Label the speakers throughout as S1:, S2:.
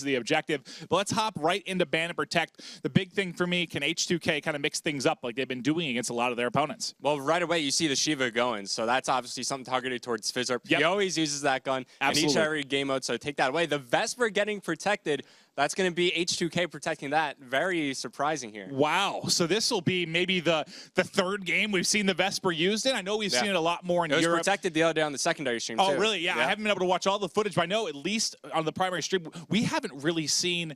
S1: the objective. But let's hop right into ban and protect. The big thing for me, can H2K kind of mix things up like they've been doing against a lot of their opponents?
S2: Well, right away you see the Shiva going, so that's obviously something targeted towards Fizzerp. Yep. He always uses that gun in each and every game mode, so take that away. The Vesper getting protected, that's going to be H2K protecting that. Very surprising here. Wow. So this will be maybe the third game we've seen the Vesper used in. I know we've seen it a lot more in Europe. It was protected the other day on the secondary stream, too.
S1: Oh, really? Yeah, I haven't been able to watch all the footage, but I know at least on the primary stream, we haven't really seen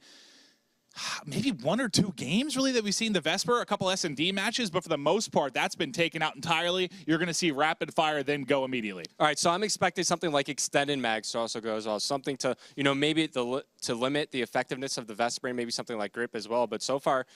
S1: maybe 1 or 2 games really that we've seen the Vesper, a couple S&D matches, but for the most part, that's been taken out entirely. You're going to see rapid fire, then go immediately.
S2: All right, so I'm expecting something like extended mags to also go as well. Something to, you know, maybe to limit the effectiveness of the Vesper, maybe something like grip as well. But so far,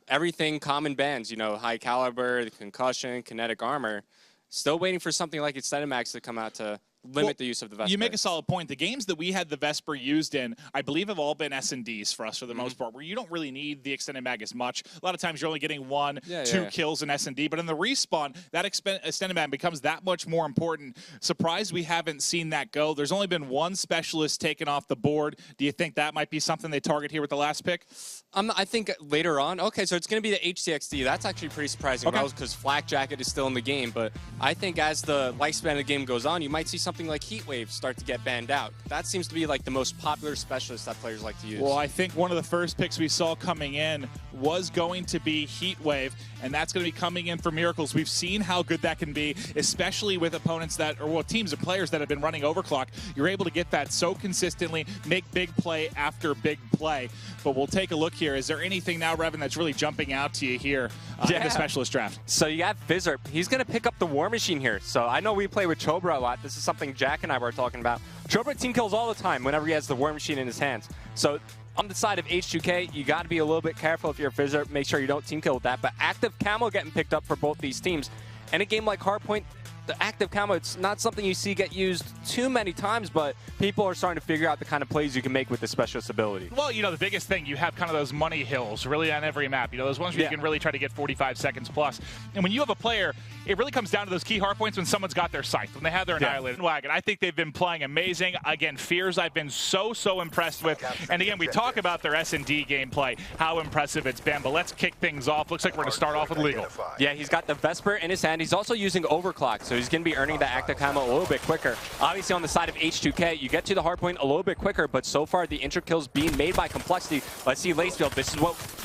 S2: everything common bans, you know, high caliber, the concussion, kinetic armor. Still waiting for something like extended mags to come out to limit the use of the Vesper.
S1: You make a solid point. The games that we had the Vesper used in, I believe, have all been S&Ds for us for the most part, where you don't really need the extended mag as much. A lot of times you're only getting 1, 2 kills in S&D, but in the respawn, that extended mag becomes that much more important. Surprised we haven't seen that go. There's only been 1 specialist taken off the board. Do you think that might be something they target here with the last pick?
S2: I think later on. Okay, so it's going to be the HCXD. That's actually pretty surprising because Flak Jacket is still in the game, but I think as the lifespan of the game goes on, you might see something like Heat Wave start to get banned out. That seems to be like the most popular specialist that players like to use.
S1: Well, I think one of the first picks we saw coming in was going to be Heat Wave, and that's going to be coming in for Miracles. We've seen how good that can be, especially with opponents that, or well, teams of players that have been running overclock. You're able to get that so consistently, make big play after big play. But we'll take a look here. Is there anything now, Revan, that's really jumping out to you here in the specialist draft?
S3: So you got Fizzerp. He's going to pick up the War Machine here. So I know we play with Chobra a lot. This is something Jack and I were talking about. Chobra team kills all the time whenever he has the War Machine in his hands. So on the side of H2K, you got to be a little bit careful if you're a Fizzerp. Make sure you don't team kill with that. But active camo getting picked up for both these teams. And a game like Hardpoint, the active camo, it's not something you see get used too many times, but people are starting to figure out the kind of plays you can make with the specialist ability.
S1: Well, you know, the biggest thing, you have kind of those money hills really on every map. You know, those ones where you can really try to get 45 seconds plus. And when you have a player, it really comes down to those key hard points when someone's got their scythe, when they have their annihilated wagon. I think they've been playing amazing. Again, Fears I've been so impressed with. And again, we talk about their S&D gameplay, how impressive it's been, but let's kick things off. Looks like we're going to start off with Legal.
S3: Yeah, he's got the Vesper in his hand. He's also using Overclock, so he's going to be earning that active camo a little bit quicker. Obviously, on the side of H2K, you get to the hardpoint a little bit quicker, but so far the intro kills being made by Complexity. Let's see Lacefield. This is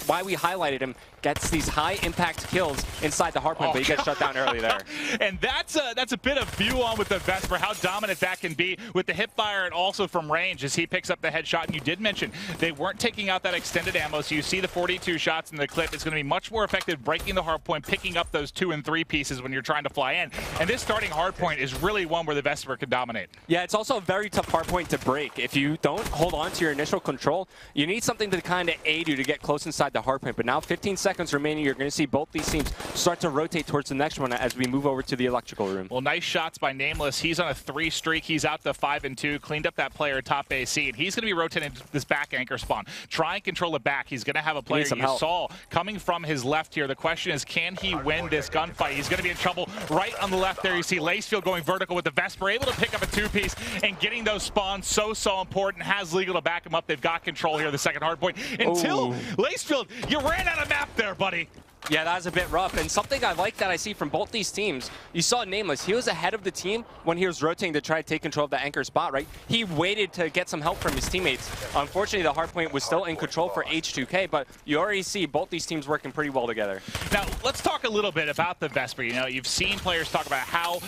S3: why we highlighted him. Gets these high impact kills inside the hardpoint, but he gets shut down early there.
S1: And that's a bit of view on with the Vesper, how dominant that can be with the hip fire and also from range as he picks up the headshot. And you did mention they weren't taking out that extended ammo, so you see the 42 shots in the clip. It's going to be much more effective breaking the hardpoint, picking up those 2 and 3 pieces when you're trying to fly in. And this starting hardpoint is really one where the Vesper could dominate.
S3: Yeah, it's also a very tough hardpoint to break. If you don't hold on to your initial control, you need something to kind of aid you to get close inside the hardpoint. But now 15 seconds remaining, you're going to see both these teams start to rotate towards the next one as we move over to the electrical room.
S1: Well, nice shots by Nameless. He's on a 3 streak. He's out to 5 and 2, cleaned up that player top AC, and he's going to be rotating this back anchor spawn. Try and control it back. He's going to have a player you saw coming from his left here. The question is, can he win this gunfight? He's going to be in trouble. Right on the left there, you see Lacefield going vertical with the Vesper, able to pick up a 2-piece, and getting those spawns so important. Has Legal to back him up. They've got control here, the second hardpoint. Until Lacefield, you ran out of map there, buddy.
S3: Yeah, that was a bit rough. And something I like that I see from both these teams, you saw Nameless. He was ahead of the team when he was rotating to try to take control of the anchor spot, right? He waited to get some help from his teammates. Unfortunately, the hardpoint was still in control for H2K, but you already see both these teams working pretty well together.
S1: Now, let's talk a little bit about the Vesper. You know, you've seen players talk about how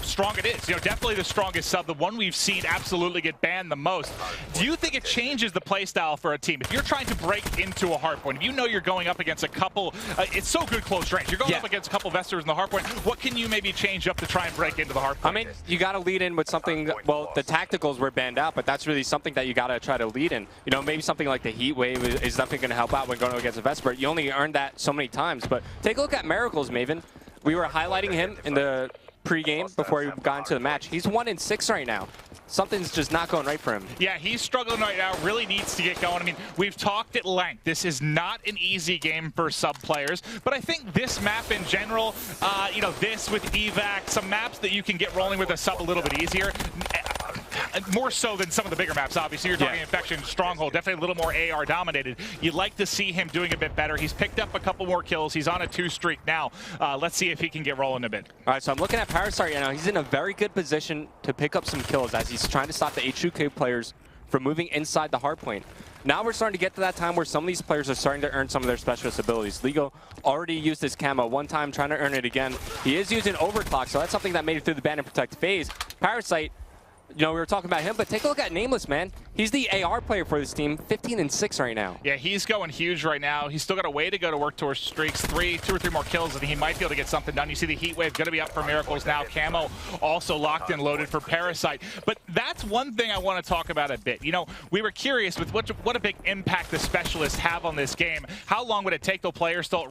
S1: strong it is. You know, definitely the strongest sub, the one we've seen absolutely get banned the most. Do you think it changes the playstyle for a team? If you're trying to break into a hardpoint, if you know you're going up against a couple, it's so good close range. You're going up against a couple Vespers in the hardpoint. What can you maybe change up to try and break into the hardpoint?
S3: I mean, you got to lead in with something. Well, the tacticals were banned out, but that's really something that you got to try to lead in. You know, maybe something like the Heat Wave is definitely going to help out when going against a Vesper. You only earned that so many times, but take a look at Miracles, Maven. We were highlighting him in the pre-game before he got into the match. He's 1 in 6 right now. Something's just not going right for him.
S1: Yeah, he's struggling right now, really needs to get going. I mean, we've talked at length. This is not an easy game for sub players, but I think this map in general, you know, this with evac, some maps that you can get rolling with a sub a little bit easier. more so than some of the bigger maps. Obviously, you're talking Infection, Stronghold, definitely a little more AR dominated. You'd like to see him doing a bit better. He's picked up a couple more kills. He's on a 2 streak now. Let's see if he can get rolling a bit.
S3: All right, so I'm looking at Parasite right now. He's in a very good position to pick up some kills as he's trying to stop the H2K players from moving inside the hardpoint. Now we're starting to get to that time where some of these players are starting to earn some of their specialist abilities. Lego already used his camo one time, trying to earn it again. He is using overclock, so that's something that made it through the ban and protect phase. Parasite, you know, we were talking about him, but take a look at Nameless, man. He's the AR player for this team, 15-6 right now.
S1: Yeah, he's going huge right now. He's still got a way to go to work towards streaks. 2 or 3 more kills, and he might be able to get something done. You see the heat wave going to be up for Miracles now. Camo also locked and loaded for Parasite. But that's one thing I want to talk about a bit. You know, we were curious with what a big impact the specialists have on this game. How long would it take the players to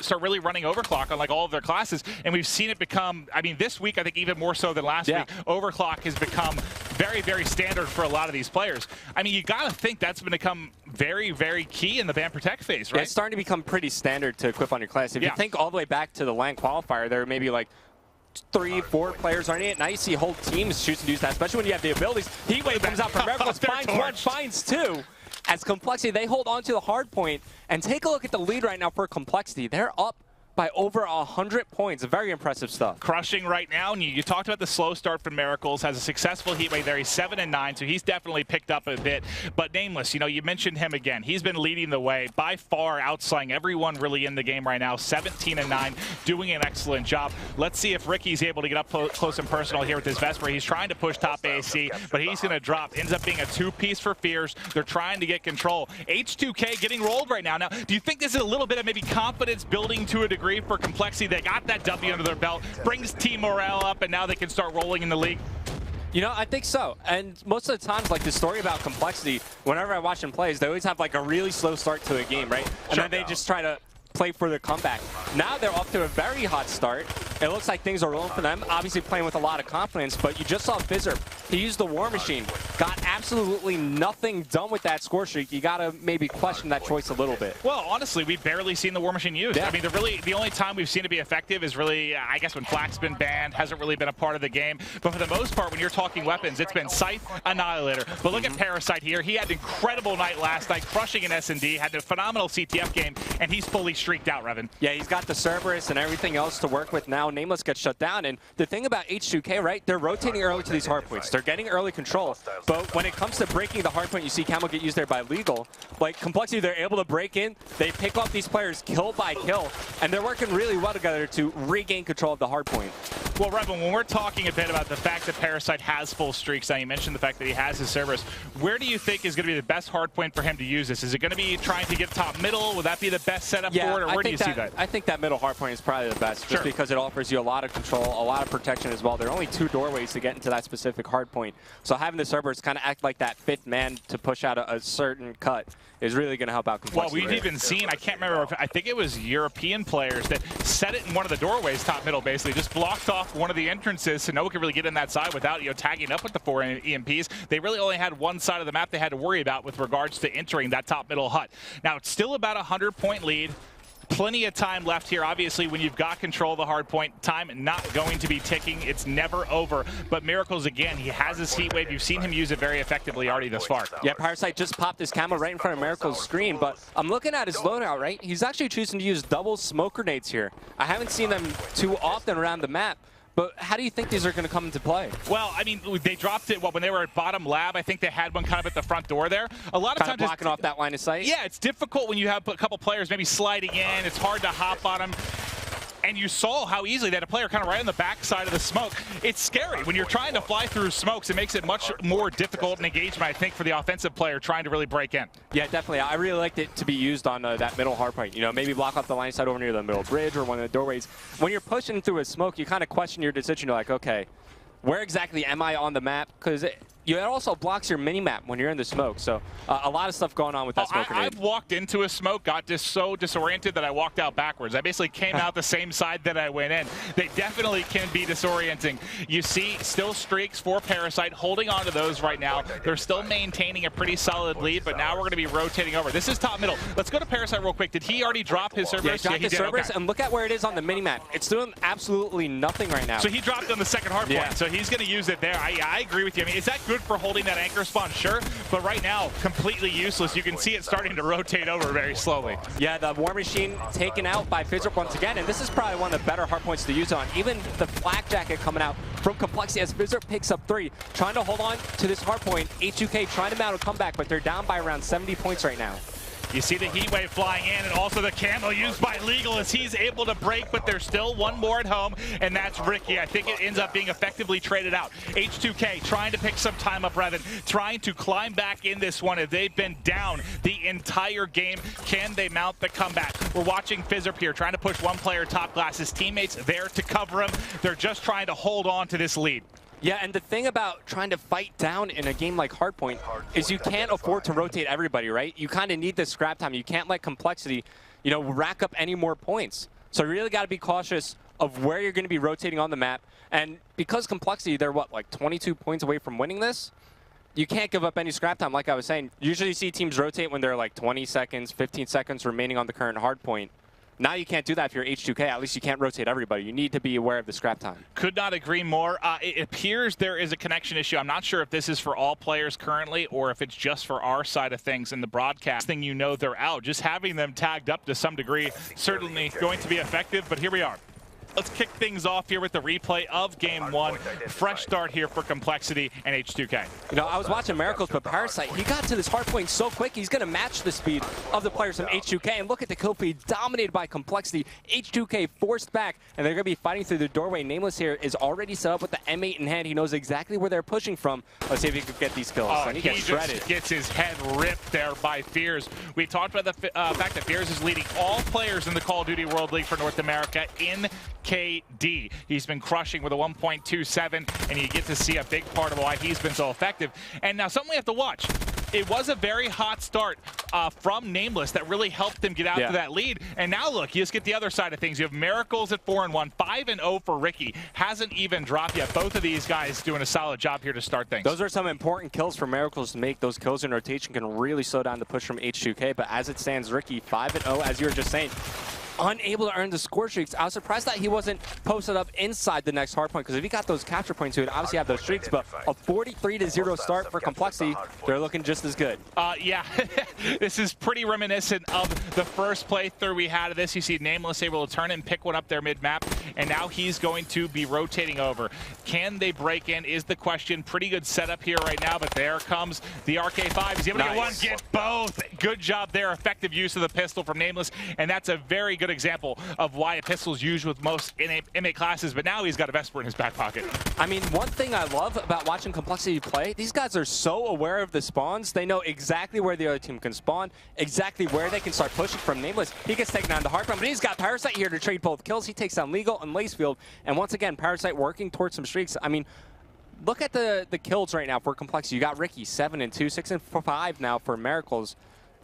S1: start really running overclock on like all of their classes? And we've seen it become, I mean, this week I think even more so than last week, overclock has become very, very standard for a lot of these players. I mean, you got to think that's going to become very, very key in the ban protect phase, right?
S3: Yeah, it's starting to become pretty standard to equip on your class. If you think all the way back to the LAN qualifier, there were maybe like 3, 4 players running it. Now you see whole teams choose to use that, especially when you have the abilities. Heatwave comes out from Miracles, finds 1, finds 2. As Complexity, they hold on to the hard point. And take a look at the lead right now for Complexity. They're up by over 100 points. Very impressive stuff.
S1: Crushing right now. And you talked about the slow start from Miracles. Has a successful heatwave there. He's 7-9, so he's definitely picked up a bit. But Nameless, you know, you mentioned him again. He's been leading the way, by far outslaying everyone really in the game right now. 17-9, doing an excellent job. Let's see if Ricky's able to get up close and personal here with his Vesper. He's trying to push top AC, but he's going to drop. Ends up being a 2-piece for Fears. They're trying to get control. H2K getting rolled right now. Now, do you think this is a little bit of maybe confidence building to a degree for Complexity? They got that W under their belt, brings team morale up, and now they can start rolling in the league.
S3: You know, I think so. And most of the times, like the story about Complexity, whenever I watch them play, is they always have like a really slow start to a game, right? And then they just try to play for their comeback. Now they're off to a very hot start. It looks like things are rolling for them. Obviously playing with a lot of confidence, but you just saw Fizzer. He used the War Machine. Got absolutely nothing done with that score streak. You gotta maybe question that choice a little bit.
S1: Well, honestly, we've barely seen the War Machine used. I mean, the only time we've seen it be effective is really, I guess, when Flak's been banned. Hasn't really been a part of the game. But for the most part, when you're talking weapons, it's been Scythe, Annihilator. But look at Parasite here. He had an incredible night last night, crushing an S&D, had a phenomenal CTF game, and he's fully streaked out, Revan.
S3: Yeah, he's got the Cerberus and everything else to work with now. Nameless gets shut down. And the thing about H2K, right, they're rotating early to these hardpoints. They're getting early control. But when it comes to breaking the hardpoint, you see Camo get used there by Legal. Like Complexity, they're able to break in. They pick off these players kill by kill. And they're working really well together to regain control of the hardpoint.
S1: Well, Revan, when we're talking a bit about the fact that Parasite has full streaks, now you mentioned the fact that he has his Cerberus, where do you think is going to be the best hardpoint for him to use this? Is it going to be trying to get top middle? Would that be the best setup for it, or where do you see that?
S3: I think that middle hardpoint is probably the best, just because it offers you a lot of control, a lot of protection as well. There are only 2 doorways to get into that specific hardpoint. So having the Cerberus kind of act like that 5th man to push out a certain cut is really going to help out Complexity.
S1: Well, we've even seen, I can't remember, I think it was European players that set it in one of the doorways, top middle, basically, just blocked off one of the entrances so no one could really get in that side without, you know, tagging up with the 4 EMPs. They really only had one side of the map they had to worry about with regards to entering that top middle hut. Now, it's still about a 100-point lead. Plenty of time left here. Obviously, when you've got control of the hard point, time not going to be ticking. It's never over. But Miracles, again, he has his heat wave. You've seen him use it very effectively already thus far.
S3: Yeah, Parasite just popped his camo right in front of Miracles' screen, but I'm looking at his loadout, right? He's actually choosing to use double smoke grenades here. I haven't seen them too often around the map. But how do you think these are going to come into play?
S1: Well, I mean, they dropped it, when they were at bottom lab, I think they had one kind of at the front door there. A lot of times
S3: blocking off that line of sight?
S1: Yeah, it's difficult when you have a couple players maybe sliding in. It's hard to hop on them. And you saw how easily they had a player kind of right on the back side of the smoke. It's scary. When you're trying to fly through smokes, it makes it much more difficult in engagement, I think, for the offensive player trying to really break in.
S3: Yeah, definitely. I really liked it to be used on that middle hardpoint. You know, maybe block off the line side over near the middle bridge or one of the doorways. When you're pushing through a smoke, you kind of question your decision. You're like, okay, where exactly am I on the map? Because it also blocks your mini-map when you're in the smoke. So a lot of stuff going on with that smoke grenade.
S1: I've walked into a smoke, got so disoriented that I walked out backwards. I basically came out the same side that I went in. They definitely can be disorienting. You see still streaks for Parasite, holding on to those right now. They're still maintaining a pretty solid lead, but now we're going to be rotating over. This is top middle. Let's go to Parasite real quick. Did he already drop his Cerberus?
S3: Yeah, he dropped his Cerberus, and look at where it is on the mini-map. It's doing absolutely nothing right now.
S1: So he dropped on the second hard point, so he's going to use it there. I agree with you. I mean, is that good for holding that anchor spawn, sure, but right now, completely useless. You can see it starting to rotate over very slowly.
S3: Yeah, the War Machine taken out by Fizzerp once again, and this is probably one of the better hard points to use on. Even the Flak Jacket coming out from Complexity as Fizzerp picks up 3, trying to hold on to this hard point. H2K trying to mount a comeback, but they're down by around 70 points right now.
S1: You see the heat wave flying in, and also the camo used by Legal as he's able to break, but there's still one more at home, and that's Ricky. I think it ends up being effectively traded out. H2K trying to pick some time up rather than trying to climb back in this one. If they've been down the entire game, can they mount the comeback? We're watching Fizzerp here trying to push one player top glass. His teammates there to cover him. They're just trying to hold on to this lead.
S3: Yeah, and the thing about trying to fight down in a game like Hardpoint is you can't afford to rotate everybody, right? You kind of need this scrap time. You can't let Complexity, you know, rack up any more points. So you really got to be cautious of where you're going to be rotating on the map. And because Complexity, they're what, like 22 points away from winning this? You can't give up any scrap time, like I was saying. Usually you see teams rotate when they're like 20 seconds, 15 seconds remaining on the current Hardpoint. Now you can't do that if you're H2K. At least you can't rotate everybody. You need to be aware of the scrap time.
S1: Could not agree more. It appears there is a connection issue. I'm not sure if this is for all players currently or if it's just for our side of things in the broadcast. Thing you know they're out. Just having them tagged up to some degree certainly going to be effective, but here we are. Let's kick things off here with the replay of Game 1. Fresh start here for Complexity and H2K.
S3: You know, I was watching Miracles, but Parasite, he got to this hard point so quick, he's going to match the speed of the players from H2K. And look at the kill feed, dominated by Complexity. H2K forced back, and they're going to be fighting through the doorway. Nameless here is already set up with the M8 in hand. He knows exactly where they're pushing from. Let's see if he can get these kills.
S1: Oh,
S3: and he gets shredded.
S1: Just gets his head ripped there by Fears. We talked about the fact that Fears is leading all players in the Call of Duty World League for North America in KD. He's been crushing with a 1.27, and you get to see a big part of why he's been so effective. And now something we have to watch. It was a very hot start from Nameless that really helped them get out to that lead. And now look, you just get the other side of things. You have Miracles at 4-1, 5-0 for Ricky. Hasn't even dropped yet. Both of these guys doing a solid job here to start things.
S3: Those are some important kills for Miracles to make. Those kills in rotation can really slow down the push from H2K. But as it stands, Ricky 5-0, as you were just saying, unable to earn the score streaks. I was surprised that he wasn't posted up inside the next hard point, because if he got those capture points, he would obviously have those streaks, but a 43-0 start for Complexity, they're looking just as good.
S1: Yeah, this is pretty reminiscent of the first playthrough we had of this. You see Nameless able to turn and pick one up there mid-map, and now he's going to be rotating over. Can they break in is the question. Pretty good setup here right now, but there comes the RK5. He's able to get one, get both. Good job there. Effective use of the pistol from Nameless, and that's a very good example of why a pistol is used with most inmate classes, but now he's got a Vesper in his back pocket.
S3: I mean, one thing I love about watching Complexity play, these guys are so aware of the spawns. They know exactly where the other team can spawn, exactly where they can start pushing from. Nameless, he gets taken down the hard ground, but he's got Parasite here to trade both kills. He takes down Legal and Lacefield, and once again, Parasite working towards some streaks. I mean, look at the kills right now for Complexity. You got Ricky, 7-2, 6-5 now for Miracles.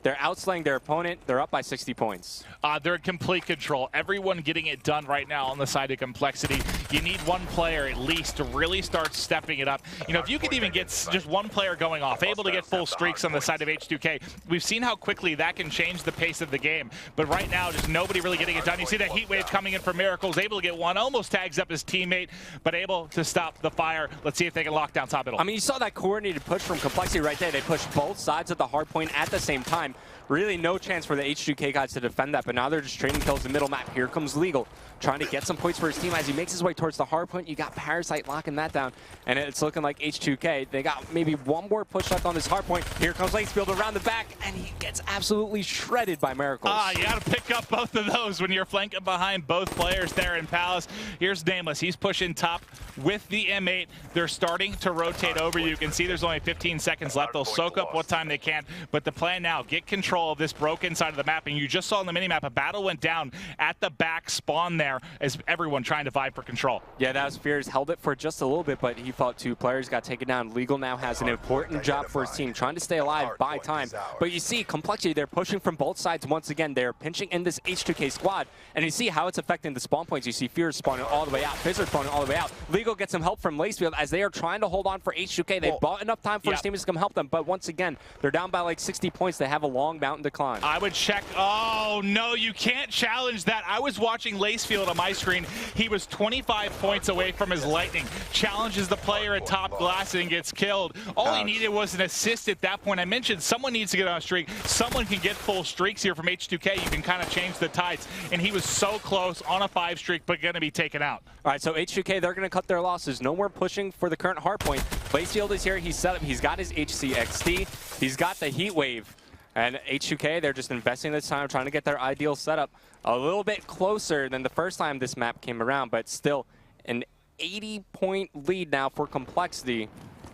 S3: They're outslaying their opponent. They're up by 60 points.
S1: They're in complete control. Everyone getting it done right now on the side of Complexity. You need one player at least to really start stepping it up. You know, if you could even get just one player going off, able to get full streaks on the side of H2K, we've seen how quickly that can change the pace of the game. But right now, just nobody really getting it done. You see that heat wave coming in for Miracles, able to get one, almost tags up his teammate, but able to stop the fire. Let's see if they can lock down top middle.
S3: I mean, you saw that coordinated push from Complexity right there. They pushed both sides of the hard point at the same time. Really no chance for the H2K guys to defend that, but now they're just trading kills in middle map. Here comes Legal, trying to get some points for his team as he makes his way towards the hard point. You got Parasite locking that down, and it's looking like H2K. They got maybe one more push left on this hard point. Here comes Lacefield around the back, and he gets absolutely shredded by Miracles.
S1: You got to pick up both of those when you're flanking behind both players there in Palace. Here's Nameless. He's pushing top with the M8. They're starting to rotate over. You can see there's only 15 seconds left. They'll soak up what time they can, but the plan now, get control of this broken side of the map, and you just saw in the minimap a battle went down at the back spawn there as everyone trying to vie for control.
S3: Yeah, that was Fears. Held it for just a little bit, but he fought two players, got taken down. Legal now has an important job for his team, trying to stay alive, buy time. But you see Complexity, they're pushing from both sides once again. They're pinching in this H2K squad, and you see how it's affecting the spawn points. You see Fears spawning all the way out, Fizzard spawning all the way out. Legal gets some help from Lacefield as they are trying to hold on for H2K. They bought enough time for his teammates to come help them, but once again, they're down by like 60 points. They have a long mountain to climb.
S1: I would check. Oh, no, you can't challenge that. I was watching Lacefield on my screen. He was 25 25 points away from his Lightning. Challenges the player at top glass and gets killed. All he needed was an assist at that point. I mentioned someone needs to get on a streak. Someone can get full streaks here from H2K. You can kind of change the tides. And he was so close on a 5 streak, but going to be taken out.
S3: All right, so H2K, they're going to cut their losses. No more pushing for the current hardpoint. Blazefield is here. He's set up. He's got his HCXD. He's got the Heat Wave. And H2K, they're just investing this time, trying to get their ideal setup a little bit closer than the first time this map came around, but still an 80-point lead now for Complexity.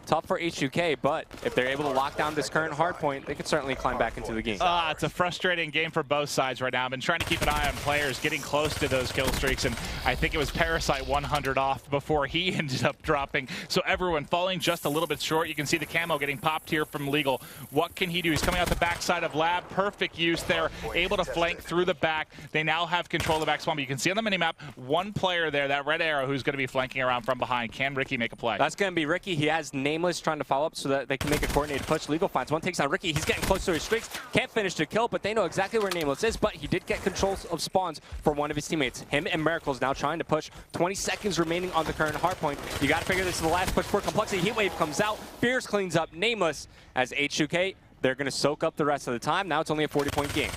S3: Tough for H2K, but if they're able to lock down this current hardpoint, they could certainly climb back into the game.
S1: It's a frustrating game for both sides right now. I've been trying to keep an eye on players getting close to those kill streaks, and I think it was Parasite 100 off before he ended up dropping. So everyone falling just a little bit short. You can see the camo getting popped here from Legal. What can he do? He's coming out the backside of Lab. Perfect use there. Able to flank through the back. They now have control of the back spawn, but you can see on the minimap, one player there, that red arrow, who's going to be flanking around from behind. Can Ricky make a play?
S3: That's going to be Ricky. He has Nameless trying to follow up so that they can make a coordinated push. Legal finds one, takes on Ricky. He's getting close to his streaks. Can't finish the kill, but they know exactly where Nameless is. But he did get control of spawns for one of his teammates. Him and Miracles now trying to push. 20 seconds remaining on the current hardpoint. You got to figure this is the last push for Complexity. Heat Wave comes out. Fierce cleans up Nameless as H2K. They're going to soak up the rest of the time. Now it's only a 40-point game.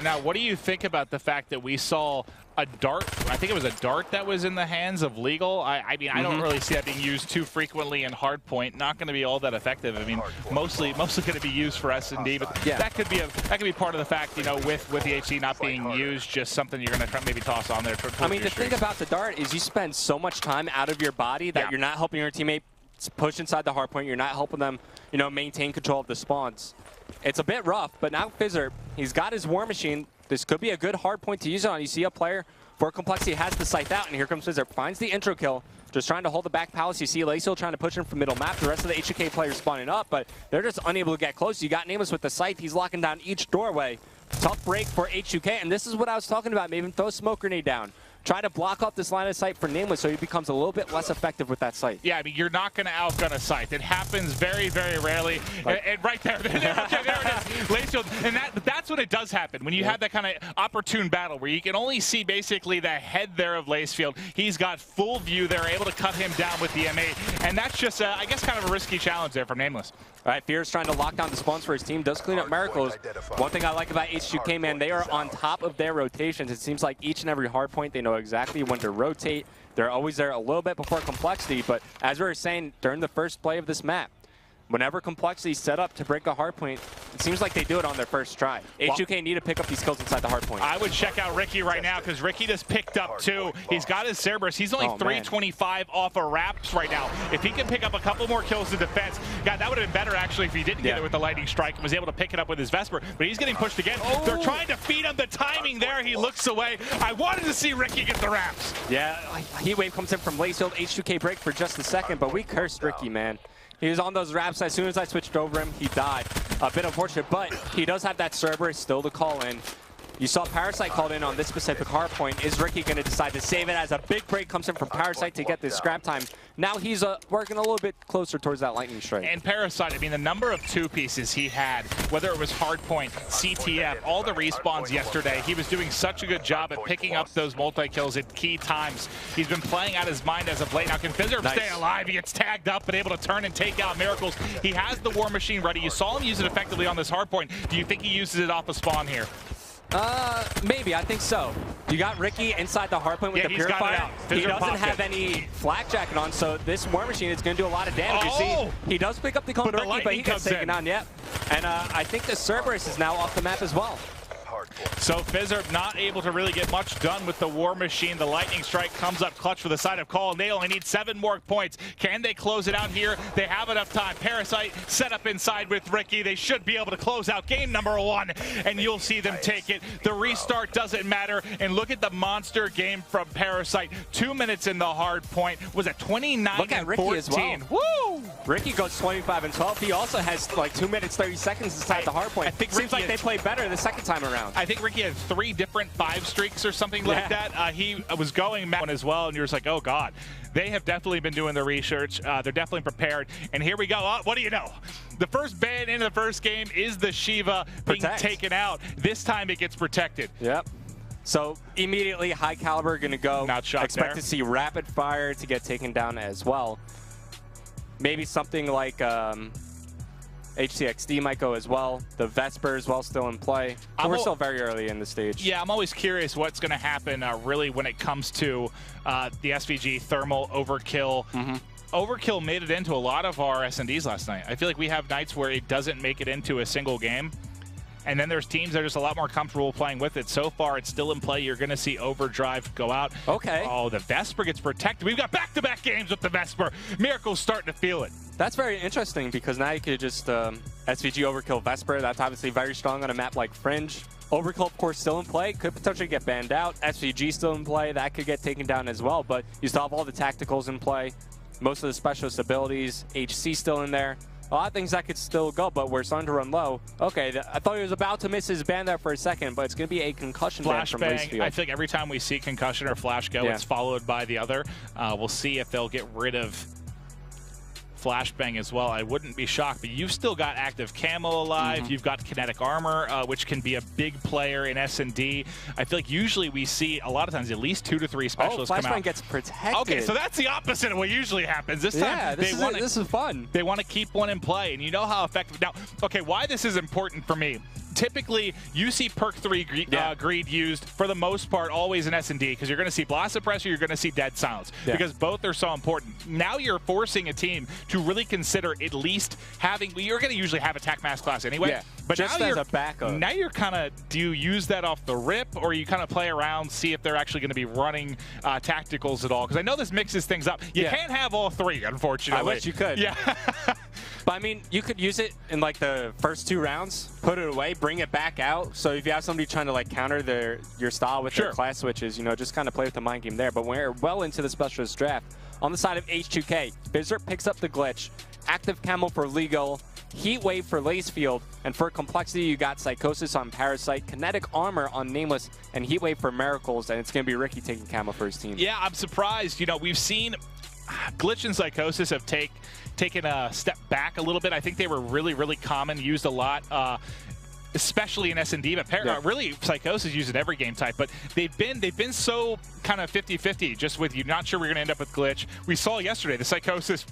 S1: Now, what do you think about the fact that we saw a dart? I think it was a dart that was in the hands of Legal. I mean, I don't really see that being used too frequently in hardpoint. Not going to be all that effective. I mean, mostly going to be used for S&D, but yeah, that could be part of the fact, you know, with the HC not being used, just something you're going to try maybe toss on there.
S3: I mean, the thing about the dart is you spend so much time out of your body that you're not helping your teammate push inside the hardpoint. You're not helping them, you know, maintain control of the spawns. It's a bit rough, but now Fizzer, he's got his War Machine. This could be a good hard point to use it on. You see a player for Complexity has the scythe out, and here comes Fizzer. Finds the intro kill, just trying to hold the back palace. You see Laciel trying to push him from middle map. The rest of the H2K players spawning up, but they're just unable to get close. You got Nameless with the scythe. He's locking down each doorway. Tough break for H2K, and this is what I was talking about. Maybe throw a smoke grenade down. Try to block off this line of sight for Nameless so he becomes a little bit less effective with that sight.
S1: Yeah, I mean, you're not going to outgun a sight. It happens very, very rarely. And right there, there it is. Laciel, and that's when it does happen, when you have that kind of opportune battle where you can only see basically the head there of Lacefield. He's got full view. They're able to cut him down with the M8. And that's just, I guess, kind of a risky challenge there from Nameless.
S3: All right, Fear's trying to lock down the spawns for his team. Does clean up Miracles. One thing I like about H2K, man, they are on top of their rotations. It seems like each and every hard point, they know exactly when to rotate. They're always there a little bit before Complexity, but as we were saying during the first play of this map, whenever Complexity's set up to break a hardpoint, it seems like they do it on their first try. H2K need to pick up these kills inside the hardpoint.
S1: I would check out Ricky right now because Ricky just picked up 2. He's got his Cerberus. He's only 325 off of wraps right now. If he can pick up a couple more kills in defense, God, that would have been better actually if he didn't get it with the lightning strike and was able to pick it up with his Vesper. But he's getting pushed again. They're trying to feed him. The timing there, he looks away. I wanted to see Ricky get the wraps.
S3: Yeah, Heat Wave comes in from Lacefield. H2K break for just a second, but we cursed Ricky, man. He was on those wraps. As soon as I switched over him, he died. A bit unfortunate, but he does have that Cerberus still to call in. You saw Parasite called in on this specific hardpoint. Is Ricky going to decide to save it as a big break comes in from Parasite to get this scrap time? Now he's working a little bit closer towards that lightning strike.
S1: And Parasite, I mean, the number of 2 pieces he had, whether it was hardpoint, CTF, all the respawns yesterday, he was doing such a good job at picking up those multi-kills at key times. He's been playing out his mind as of late. Now, can Fizzer stay alive? He gets tagged up, but able to turn and take out Miracles. He has the War Machine ready. You saw him use it effectively on this hardpoint. Do you think he uses it off a spawn here?
S3: Maybe. I think so. You got Ricky inside the hardpoint with the Purifier. He doesn't have any flak jacket on, so this War Machine is going to do a lot of damage. You see, he does pick up the Cone Ricky, but he gets taken on, And I think the Cerberus is now off the map as well.
S1: So Fizzer not able to really get much done with the War Machine. The lightning strike comes up clutch for the side of Call. They only need 7 more points. Can they close it out here? They have enough time. Parasite set up inside with Ricky. They should be able to close out game number 1, and you'll see them take it. The restart doesn't matter, and look at the monster game from Parasite. 2 minutes in the hard point. Was it 29
S3: look at Ricky
S1: 14?
S3: As well.
S1: Woo!
S3: Ricky goes 25 and 12. He also has like 2 minutes 30 seconds inside the hard point. I think seems like they played better the second time around.
S1: I think Ricky had 3 different 5 streaks or something like that. He was going one as well, and you're just like, oh God. They have definitely been doing the research. They're definitely prepared. And here we go. What do you know? The first ban in the first game is the Shiva being taken out. This time it gets protected.
S3: Yep. So immediately, high caliber going to go.
S1: Not shocked
S3: Expect
S1: there.
S3: to see rapid fire to get taken down as well. Maybe something like HCXD might go as well. The Vesper as well still in play. But we're still very early in the stage.
S1: Yeah, I'm always curious what's going to happen really when it comes to the SVG thermal overkill. Overkill made it into a lot of our S&Ds last night. I feel like we have nights where it doesn't make it into a single game. And then there's teams that are just a lot more comfortable playing with it. So far, it's still in play. You're going to see Overdrive go out.
S3: Okay.
S1: Oh, the Vesper gets protected. We've got back-to-back games with the Vesper. Miracle's starting to feel it.
S3: That's very interesting because now you could just SVG Overkill Vesper. That's obviously very strong on a map like Fringe. Overkill, of course, still in play. Could potentially get banned out. SVG still in play. That could get taken down as well. But you still have all the tacticals in play. Most of the specialist abilities. HC still in there. A lot of things that could still go, but we're starting to run low. Okay, I thought he was about to miss his ban there for a second, but it's going to be a concussion ban from
S1: Flashbang. I feel like every time we see concussion or flash go, it's followed by the other. We'll see if they'll get rid of Flashbang as well. I wouldn't be shocked, but you've still got active camo alive. You've got kinetic armor, which can be a big player in S&D. I feel like usually we see a lot of times at least 2 to 3 specialists come out.
S3: Flashbang gets protected.
S1: Okay, so that's the opposite of what usually happens. This time,
S3: this is fun.
S1: They want to keep one in play, and you know how effective. Now, okay, why this is important for me. Typically, you see Perk 3 Greed used, for the most part, always in S&D, because you're going to see Blast Suppressor, you're going to see Dead Silence, because both are so important. Now you're forcing a team to really consider at least having, you're going to usually have Attack Mass class anyway, but
S3: just
S1: now
S3: as a backup.
S1: Now you're kind of, do you use that off the rip, or you kind of play around, see if they're actually going to be running tacticals at all? Because I know this mixes things up. You can't have all three, unfortunately.
S3: I wish you could.
S1: Yeah.
S3: But I mean, you could use it in like the first 2 rounds, put it away, bring it back out. So if you have somebody trying to like counter your style with their class switches, you know, just kind of play with the mind game there. But we're well into the specialist draft. On the side of H2K, Bizzard picks up the glitch, active camo for Legal, Heat Wave for Lacefield, and for complexity, you got Psychosis on Parasite, Kinetic Armor on Nameless, and Heat Wave for Miracles, and it's going to be Ricky taking camo for his team. Yeah,
S1: I'm surprised. You know, we've seen Glitch and Psychosis have taken a step back a little bit. I think they were really, really common, used a lot, especially in S&D, but really Psychosis used in every game type. But they've been so kind of 50-50, just with you not sure we're going to end up with Glitch. We saw yesterday the Psychosis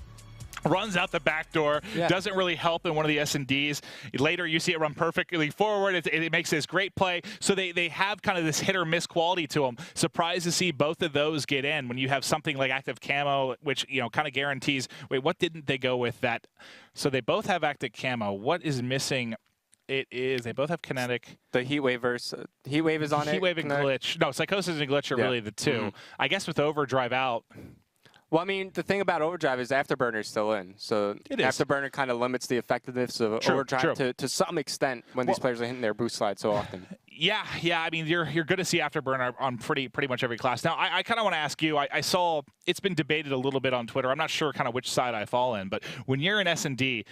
S1: runs out the back door, doesn't really help in one of the S&Ds. Later, you see it run perfectly forward. It makes this great play. So they have kind of this hit or miss quality to them. Surprised to see both of those get in when you have something like active camo, which, you know, kind of guarantees, wait, what didn't they go with that? So they both have active camo. What is missing? It is, they both have kinetic.
S3: The Heat Wave Heat Wave is on it.
S1: Heat Wave and Glitch. No, Psychosis and Glitch are really the two. I guess with Overdrive out.
S3: Well, I mean, the thing about Overdrive is Afterburner's still in. So Afterburner kind of limits the effectiveness of Overdrive to some extent when these players are hitting their boost slide so often.
S1: Yeah. I mean, you're going to see Afterburner on pretty much every class. Now, I kind of want to ask you, I saw it's been debated a little bit on Twitter. I'm not sure kind of which side I fall in, but when you're in S&D,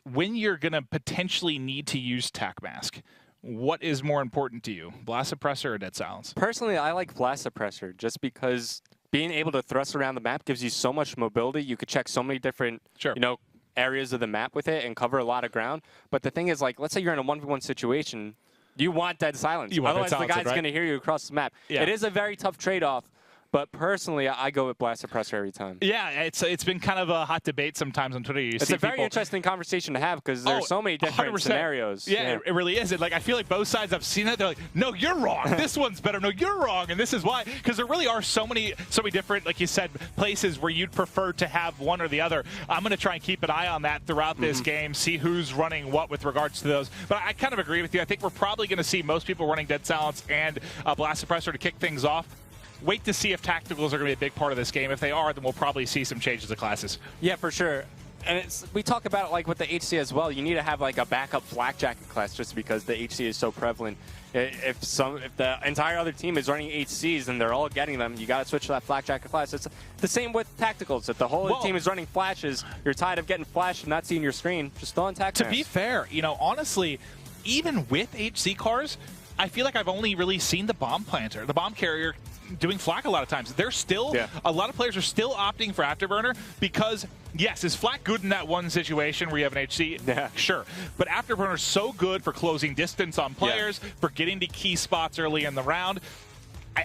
S1: when you're going to potentially need to use Tac Mask, what is more important to you, Blast Suppressor or Dead Silence?
S3: Personally, I like Blast Suppressor just because being able to thrust around the map gives you so much mobility. You could check so many different, you know, areas of the map with it and cover a lot of ground. But the thing is, like, let's say you're in a 1v1 situation, you want Dead Silence. Otherwise, the guy's going to hear you across the map. It is a very tough trade-off. But personally, I go with Blast Suppressor every time. Yeah,
S1: it's been kind of a hot debate sometimes on Twitter.
S3: It's a very interesting conversation to have because there's so many different 100%. Scenarios.
S1: Yeah, it really is. Like, I feel like both sides have seen it. They're like, no, you're wrong. This one's better. No, you're wrong. And this is why. Because there really are so many different, like you said, places where you'd prefer to have one or the other. I'm going to try and keep an eye on that throughout this game, see who's running what with regards to those. But I kind of agree with you. I think we're probably going to see most people running Dead Silence and Blast Suppressor to kick things off. Wait to see if tacticals are going to be a big part of this game. If they are, then we'll probably see some changes of classes.
S3: Yeah, for sure. And we talk about it like with the HC as well. You need to have like a backup flak jacket class just because the HC is so prevalent. If the entire other team is running HCs and they're all getting them, you got to switch to that flak jacket class. It's the same with tacticals. If the whole team is running flashes, you're tired of getting flashed and not seeing your screen, just throw on tac.
S1: To be fair, you know, honestly, even with HC cars, I feel like I've only really seen the bomb planter, the bomb carrier, doing flak a lot of times. They're still, a lot of players are still opting for Afterburner because, yes, is flak good in that one situation where you have an HC? Yeah. Sure. But Afterburner's so good for closing distance on players, for getting to key spots early in the round.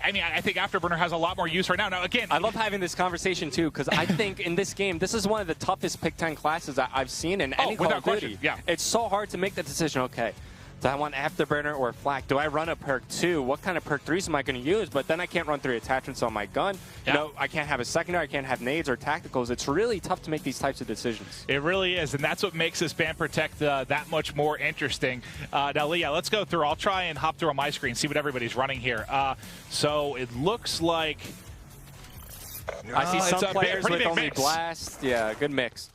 S1: I mean, I think Afterburner has a lot more use right now. Now, again,
S3: I love having this conversation too, because I think in this game, this is one of the toughest pick 10 classes I've seen in any Call of Duty.
S1: Yeah.
S3: It's so hard to make that decision. Okay, do I want Afterburner or Flak? Do I run a perk 2? What kind of perk 3s am I going to use? But then I can't run 3 attachments on my gun.
S1: Yeah.
S3: You know, I can't have a secondary. I can't have nades or tacticals. It's really tough to make these types of decisions.
S1: It really is, and that's what makes this ban protect that much more interesting. Now, Leah, let's go through. I'll try and hop through on my screen, see what everybody's running here. So it looks like
S3: I see some players with only
S1: mix.
S3: Blast. Yeah, good mix.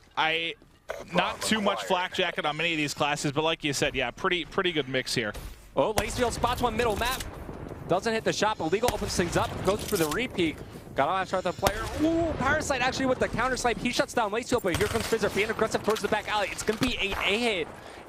S1: Not too much flak jacket on many of these classes, but like you said, yeah, pretty good mix here.
S3: Oh, Lacefield spots one middle map. Doesn't hit the shot, but Legal opens things up, goes for the repeat. Got on shot the player. Ooh, Parasite actually with the counter snipe. He shuts down Lacefield, but here comes Fizzler being aggressive towards the back alley. It's going to be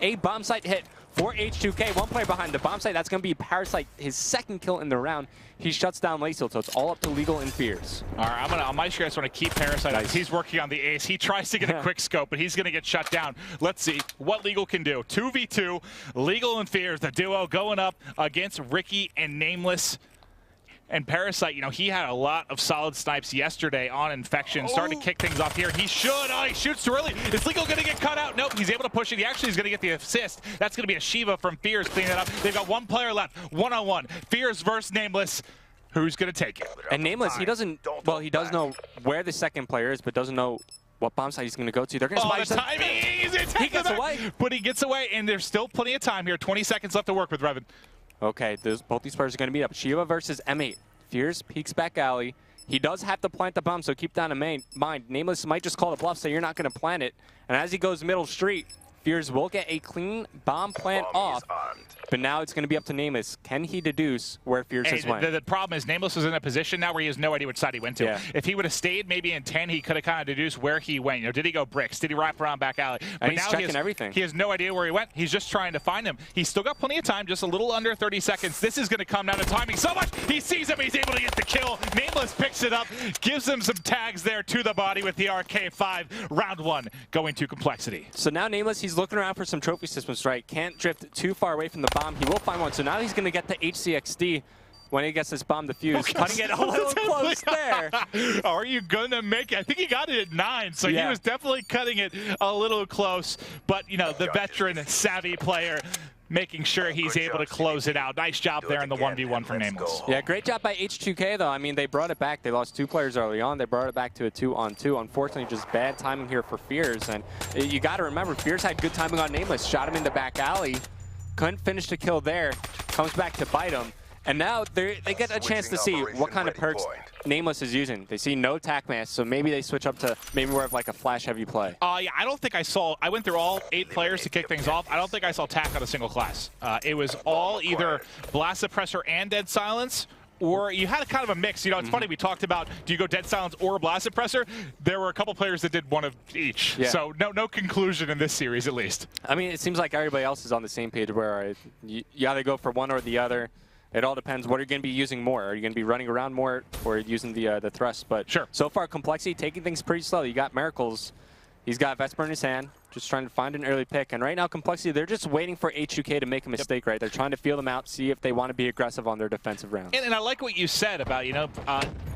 S3: a bomb site hit for H2K. One player behind the bomb site. That's going to be Parasite, his second kill in the round. He shuts down Lacefield, so it's all up to Legal and Fears.
S1: All right, on my screen, I just want to keep Parasite. Nice. He's working on the ace. He tries to get a quick scope, but he's going to get shut down. Let's see what Legal can do. 2v2, Legal and Fears, the duo going up against Ricky and Nameless. And Parasite, you know, he had a lot of solid snipes yesterday on Infection. Starting to kick things off here. He should. Oh, he shoots too early. Is Legal going to get cut out? Nope, he's able to push it. He actually is going to get the assist. That's going to be a Shiva from Fears cleaning it up. They've got one player left, one-on-one. Fears versus Nameless. Who's going to take it?
S3: And Nameless, he doesn't, well, he does know where the second player is, but doesn't know what bomb site he's going to go to. They're going to
S1: the timing!
S3: He gets away.
S1: But he gets away, and there's still plenty of time here. 20 seconds left to work with Revan.
S3: Okay, both these players are going to meet up. Shiva versus M8. Fears peeks back alley. He does have to plant the bomb, so keep that in mind. Nameless might just call the bluff, so you're not going to plant it. And as he goes middle street, Fears will get a clean bomb plant off. But now it's going to be up to Nameless. Can he deduce where Fears has went?
S1: The problem is Nameless is in a position now where he has no idea which side he went to.
S3: Yeah.
S1: If he would have stayed maybe in 10, he could have kind of deduced where he went. You know, did he go bricks? Did he wrap around back alley? But
S3: and he's checking everything.
S1: He has no idea where he went. He's just trying to find him. He's still got plenty of time, just a little under 30 seconds. This is going to come down to timing so much. He sees him. He's able to get the kill. Nameless picks it up, gives him some tags there to the body with the RK5. Round 1 going to Complexity.
S3: So now Nameless, he's looking around for some trophy systems, right? Can't drift too far away from the bomb. He will find one. So now he's going to get the HCXD when he gets this bomb defused. Cutting it a little close there.
S1: Are you going to make it? I think he got it at 9, so he was definitely cutting it a little close. But, you know, the veteran, savvy player making sure he's able to close it out. Nice job there in the 1v1 from Nameless.
S3: Yeah, great job by H2K, though. I mean, they brought it back. They lost 2 players early on. They brought it back to a 2-on-2. Unfortunately, just bad timing here for Fears. And you got to remember, Fears had good timing on Nameless. Shot him in the back alley. Couldn't finish the kill there. Comes back to bite him. And now they get a chance to see what kind of perks Nameless is using. They see no tac mask, so maybe they switch up to maybe more of like a flash-heavy play.
S1: Yeah, I don't think I saw. I went through all 8 players to kick things off. I don't think I saw tac on a single class. It was all either Blast Suppressor and Dead Silence, or you had a kind of a mix. You know, it's funny, we talked about, do you go Dead Silence or Blast Suppressor? There were a couple players that did one of each. Yeah. So no conclusion in this series, at least.
S3: I mean, it seems like everybody else is on the same page where you either go for one or the other. It all depends. What are you going to be using more? Are you going to be running around more or using the thrust? But
S1: sure.
S3: So far, Complexity taking things pretty slow. You got Miracles. He's got Vesper in his hand, just trying to find an early pick. And right now, Complexity, they're just waiting for H2K to make a mistake, right? They're trying to feel them out, see if they want to be aggressive on their defensive rounds.
S1: And I like what you said about, you know,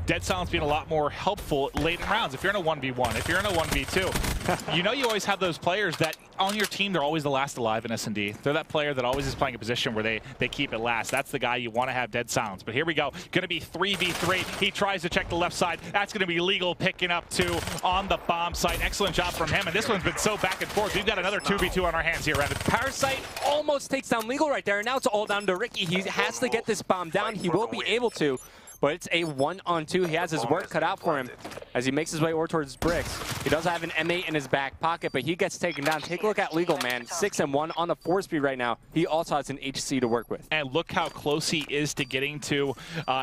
S1: Dead Silence being a lot more helpful late in rounds. If you're in a 1v1, if you're in a 1v2, you know you always have those players that on your team, they're always the last alive in S&D. They're that player that always is playing a position where they keep it last. That's the guy you want to have Dead Silence. But here we go. Going to be 3v3. He tries to check the left side. That's going to be Legal picking up 2 on the bomb site. Excellent job from him. And this one's been so back and forth. We've got another 2v2 on our hands here, Revan.
S3: Parasite almost takes down Legal right there. And now it's all down to Ricky. He has to get this bomb down. He will be able to. But it's a 1-on-2. He has his work cut out for him as he makes his way over towards bricks. He does have an M8 in his back pocket, but he gets taken down. Take a look at Legal, man. 6-1 on the 4-speed right now. He also has an HC to work with.
S1: And look how close he is to getting to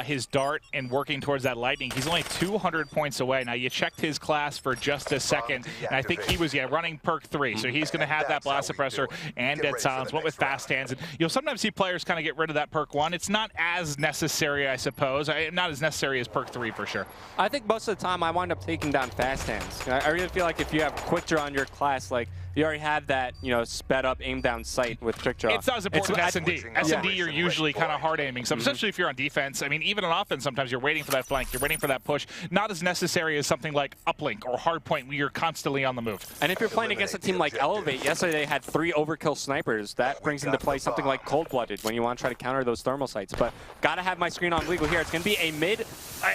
S1: his dart and working towards that lightning. He's only 200 points away. Now, you checked his class for just a second, and I think he was, running perk 3. So he's going to have that Blast Suppressor and Dead Silence. Went with Fast Hands. And you'll sometimes see players kind of get rid of that perk 1. It's not as necessary, I suppose. Not as necessary as perk 3 for sure.
S3: I think most of the time I wind up taking down Fast Hands. I really feel like if you have Quick Draw on your class, like you already have that, you know, sped up aim down sight with trick draw.
S1: It's not as important as S&D. S&D, you're usually kind of hard aiming. So especially if you're on defense. I mean, even on offense, sometimes you're waiting for that flank. You're waiting for that push. Not as necessary as something like uplink or hardpoint where you're constantly on the move.
S3: And if you're playing against a team like Elevate, yesterday they had 3 overkill snipers. That brings into play something like Cold-Blooded when you want to try to counter those thermal sights. But got to have my screen on Legal here. It's going to be a mid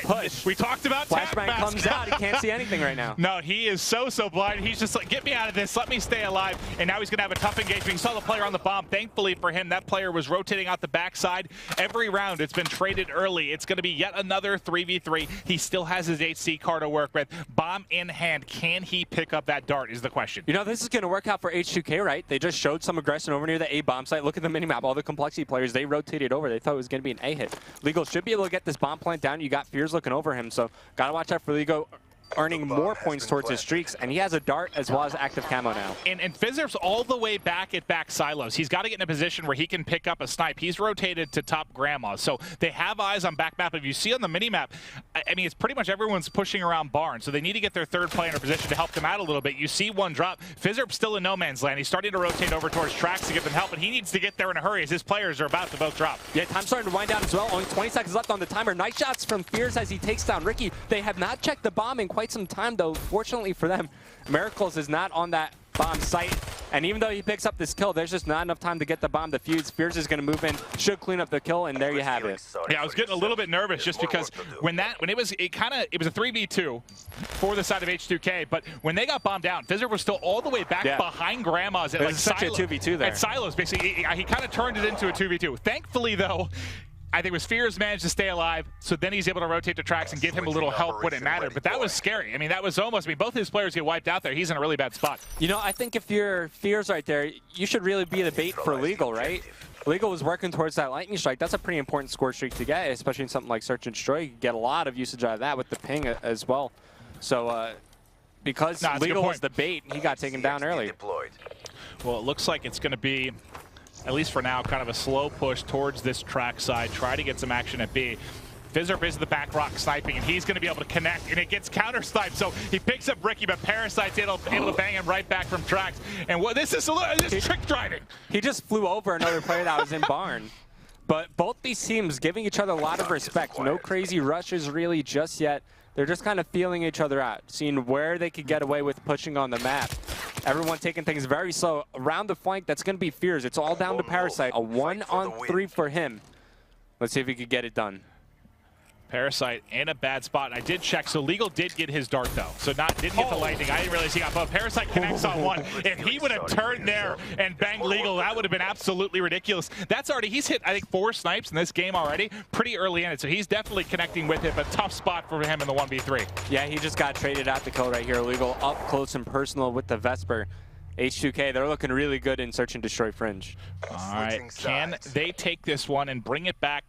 S3: push.
S1: We talked about
S3: Flashbang comes out. He can't see anything right now.
S1: No, he is so blind. He's just like, get me out of this. Let me stay alive. And now he's going to have a tough engagement. You saw the player on the bomb. Thankfully for him, that player was rotating out the backside. Every round, it's been traded early. It's going to be yet another 3v3. He still has his HC car to work with. Bomb in hand. Can he pick up that dart is the question.
S3: You know, this is going to work out for H2K, right? They just showed some aggression over near the A bomb site. Look at the minimap. All the complexity players, they rotated over. They thought it was going to be an A hit. Legal should be able to get this bomb plant down. You got Fears looking over him, so got to watch out for Legal, earning more points towards his streaks, and he has a dart as well as active camo now.
S1: And Fizzer's all the way back at back silos. He's got to get in a position where he can pick up a snipe. He's rotated to top grandma, so they have eyes on back map. If you see on the mini map, I mean, it's pretty much everyone's pushing around barn, so they need to get their third player in a position to help them out a little bit. You see one drop. Fizzer's still in no man's land. He's starting to rotate over towards tracks to get them help, and he needs to get there in a hurry as his players are about to both drop.
S3: Yeah, time's starting to wind down as well. Only 20 seconds left on the timer. Nice shots from Fears as he takes down Ricky. They have not checked the bomb in quite some time, though. Fortunately for them, Miracles is not on that bomb site, and even though he picks up this kill, there's just not enough time to get the bomb defused. Fears is going to move in, should clean up the kill, and there you have it.
S1: Yeah, I was getting a little bit nervous just because when it was a 3v2 for the side of H2K, but when they got bombed down, Fizzer was still all the way back behind grandma's at like
S3: such a 2v2 there.
S1: At silos, basically. He kind of turned it into a 2v2. Thankfully, though, I think it was Fears managed to stay alive, so then he's able to rotate to tracks and give him a little help when it mattered. But that was scary. I mean, that was almost, both his players get wiped out there. He's in a really bad spot.
S3: You know, I think if you're Fears right there, you should really be the bait for Legal, right? Legal was working towards that lightning strike. That's a pretty important score streak to get, especially in something like Search and Destroy. You get a lot of usage out of that with the ping as well. So, because Legal was the bait, he got taken down early.
S1: Well, it looks like it's going to be, at least for now, kind of a slow push towards this track side. Try to get some action at B. Fizzerp is the back rock sniping, and he's going to be able to connect, and it gets counter sniped. So he picks up Ricky, but Parasite's able to bang him right back from tracks. And what this is trick driving.
S3: He just flew over another player that was in barn. But both these teams giving each other a lot of respect. No crazy rushes really just yet. They're just kind of feeling each other out, seeing where they could get away with pushing on the map. Everyone taking things very slow. Around the flank, that's going to be Fears. It's all down to Parasite. A 1-on-3 for him. Let's see if he could get it done.
S1: Parasite in a bad spot. I did check, so Legal did get his dart though. So didn't get the lightning. I didn't realize he got both. Parasite connects on one. If he would have turned there and banged Legal, that would have been absolutely ridiculous. That's already, he's hit, I think, 4 snipes in this game already, pretty early in it. So he's definitely connecting with it, but tough spot for him in the 1v3.
S3: Yeah, he just got traded out the kill right here. Legal up close and personal with the Vesper. H2K, they're looking really good in Search and Destroy Fringe.
S1: All right, can they take this one and bring it back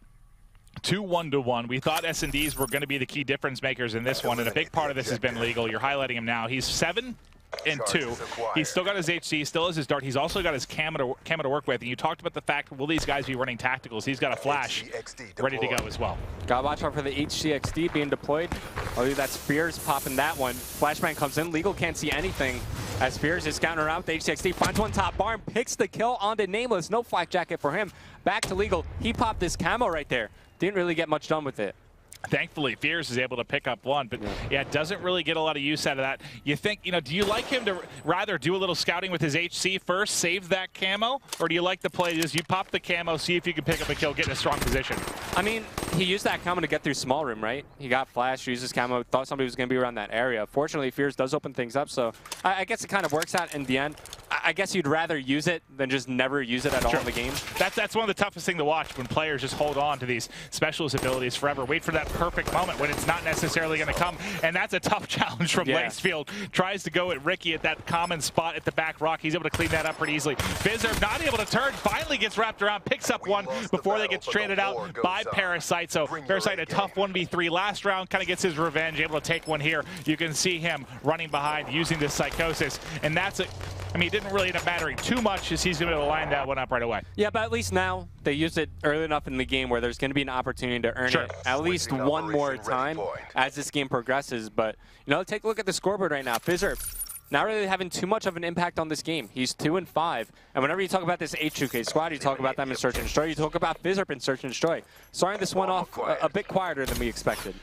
S1: to 1-1. We thought S&Ds were going to be the key difference makers in this one, and a big part of this has been Legal. You're highlighting him now. He's 7-2. He's still got his HC, still has his dart. He's also got his camo to work with. And you talked about the fact, will these guys be running tacticals? He's got a flash ready to go as well.
S3: Gotta watch out for the HCXD being deployed. I believe that's Spears popping that one. Flashbang comes in. Legal can't see anything as Spears is scouting around with the HCXD. Finds one top barn, picks the kill onto Nameless. No flak jacket for him. Back to Legal. He popped this camo right there. Didn't really get much done with it.
S1: Thankfully, Fears is able to pick up one, but yeah, doesn't really get a lot of use out of that. You think, do you like him to rather do a little scouting with his HC first, save that camo, or do you like the play is you pop the camo, see if you can pick up a kill, get in a strong position?
S3: I mean, he used that camo to get through small room, right? He got flashed, used his camo, thought somebody was going to be around that area. Fortunately, Fears does open things up, so I guess it kind of works out in the end. I guess you'd rather use it than just never use it at all in the game.
S1: That's one of the toughest things to watch when players just hold on to these specialist abilities forever. Wait for that perfect moment when it's not necessarily going to come, and that's a tough challenge from Lacefield. Tries to go at Ricky at that common spot at the back rock. He's able to clean that up pretty easily. Fizzer not able to turn, finally gets wrapped around, picks up one before they get traded out by Parasite. So Parasite a tough 1v3. Last round kind of gets his revenge, able to take one here. You can see him running behind using this Psychosis, and that's it. I mean, it didn't really end up mattering too much as he's going to be able to line that one up right away.
S3: Yeah, but at least now they used it early enough in the game where there's going to be an opportunity to earn it at least one more time as this game progresses. But, take a look at the scoreboard right now. Fizzer not really having too much of an impact on this game. He's 2-5, and whenever you talk about this H2K squad, you talk about them in Search and Destroy, you talk about Fizzerp in Search and Destroy. Starting this one off a bit quieter than we expected.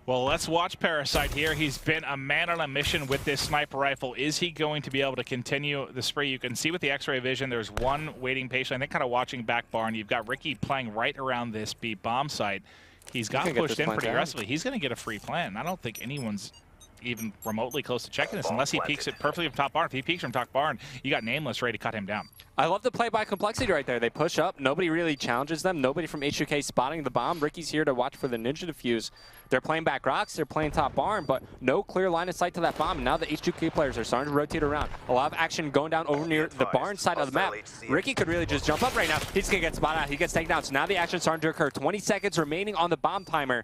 S1: Well, let's watch Parasite here. He's been a man on a mission with this sniper rifle. Is he going to be able to continue the spree? You can see with the X-ray vision, there's one waiting patient. I think kind of watching back barn. You've got Ricky playing right around this B bomb site. He's got pushed in pretty aggressively. He's going to get a free plan. I don't think anyone's even remotely close to checking this unless he peeks it perfectly from top barn. If he peeks from top barn, you got Nameless ready to cut him down.
S3: I love the play by Complexity right there. They push up. Nobody really challenges them. Nobody from H2K spotting the bomb. Ricky's here to watch for the Ninja Defuse. They're playing back rocks. They're playing top barn, but no clear line of sight to that bomb. And now the H2K players are starting to rotate around. A lot of action going down over near the barn side of the map. Ricky could really just jump up right now. He's going to get spotted out. He gets taken down. So now the action starting to occur. 20 seconds remaining on the bomb timer.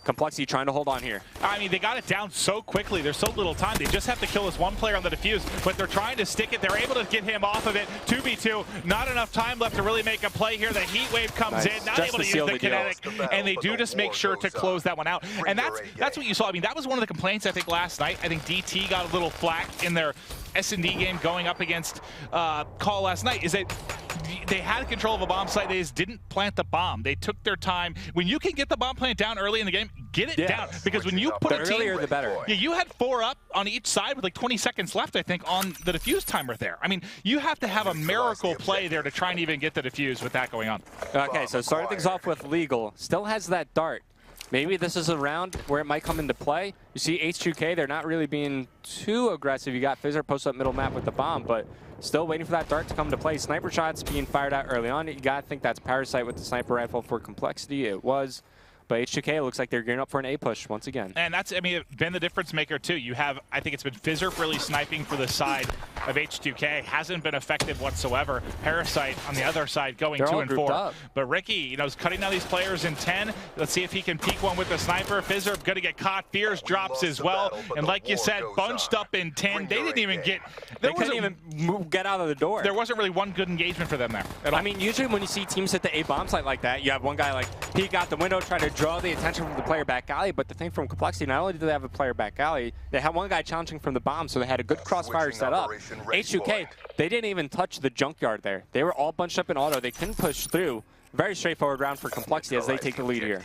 S3: Complexity trying to hold on here.
S1: I mean, they got it down so quickly. There's so little time. They just have to kill this one player on the defuse, but they're trying to stick it. They're able to get him off of it. 2v2. Not enough time left to really make a play here. The heat wave comes in. Not able to use the kinetic, and they do just make sure to close that one out. And that's what you saw. I mean, that was one of the complaints, I think, last night. I think DT got a little flack in their S&D game going up against Call last night, is that they had control of a bomb site. They just didn't plant the bomb. They took their time. When you can get the bomb plant down early in the game, get it down. Because when you put
S3: the earlier, the better.
S1: Yeah, you had 4 up on each side with like 20 seconds left, I think, on the defuse timer there. I mean, you have to have a miracle play there to try and even get the defuse with that going on.
S3: Okay, so starting things off with Legal. Still has that dart. Maybe this is a round where it might come into play. You see H2K, they're not really being too aggressive. You got Fizzer post up middle map with the bomb, but still waiting for that dart to come to play. Sniper shots being fired out early on. You got to think that's Parasite with the sniper rifle for Complexity. It was. But H2K looks like they're gearing up for an A push once again.
S1: And that's, I mean, been the difference maker too. You have, I think it's been Fizzer really sniping for the side of H2K. Hasn't been effective whatsoever. Parasite on the other side going 2 and 4. But Ricky, you know, is cutting down these players in 10. Let's see if he can peek one with the sniper. Fizzer going to get caught. Fears drops as well. And like you said, bunched up in 10. They didn't even get.
S3: They couldn't even get out of the door.
S1: There wasn't really one good engagement for them there at all.
S3: I mean, usually when you see teams hit the A bomb site like that, you have one guy like peek out the window, try to draw the attention from the player back alley, but the thing from Complexity, not only do they have a player back alley, they had one guy challenging from the bomb, so they had a good crossfire set up. H2K, they didn't even touch the junkyard there. They were all bunched up in auto. They couldn't push through. Very straightforward round for Complexity as they take the lead here.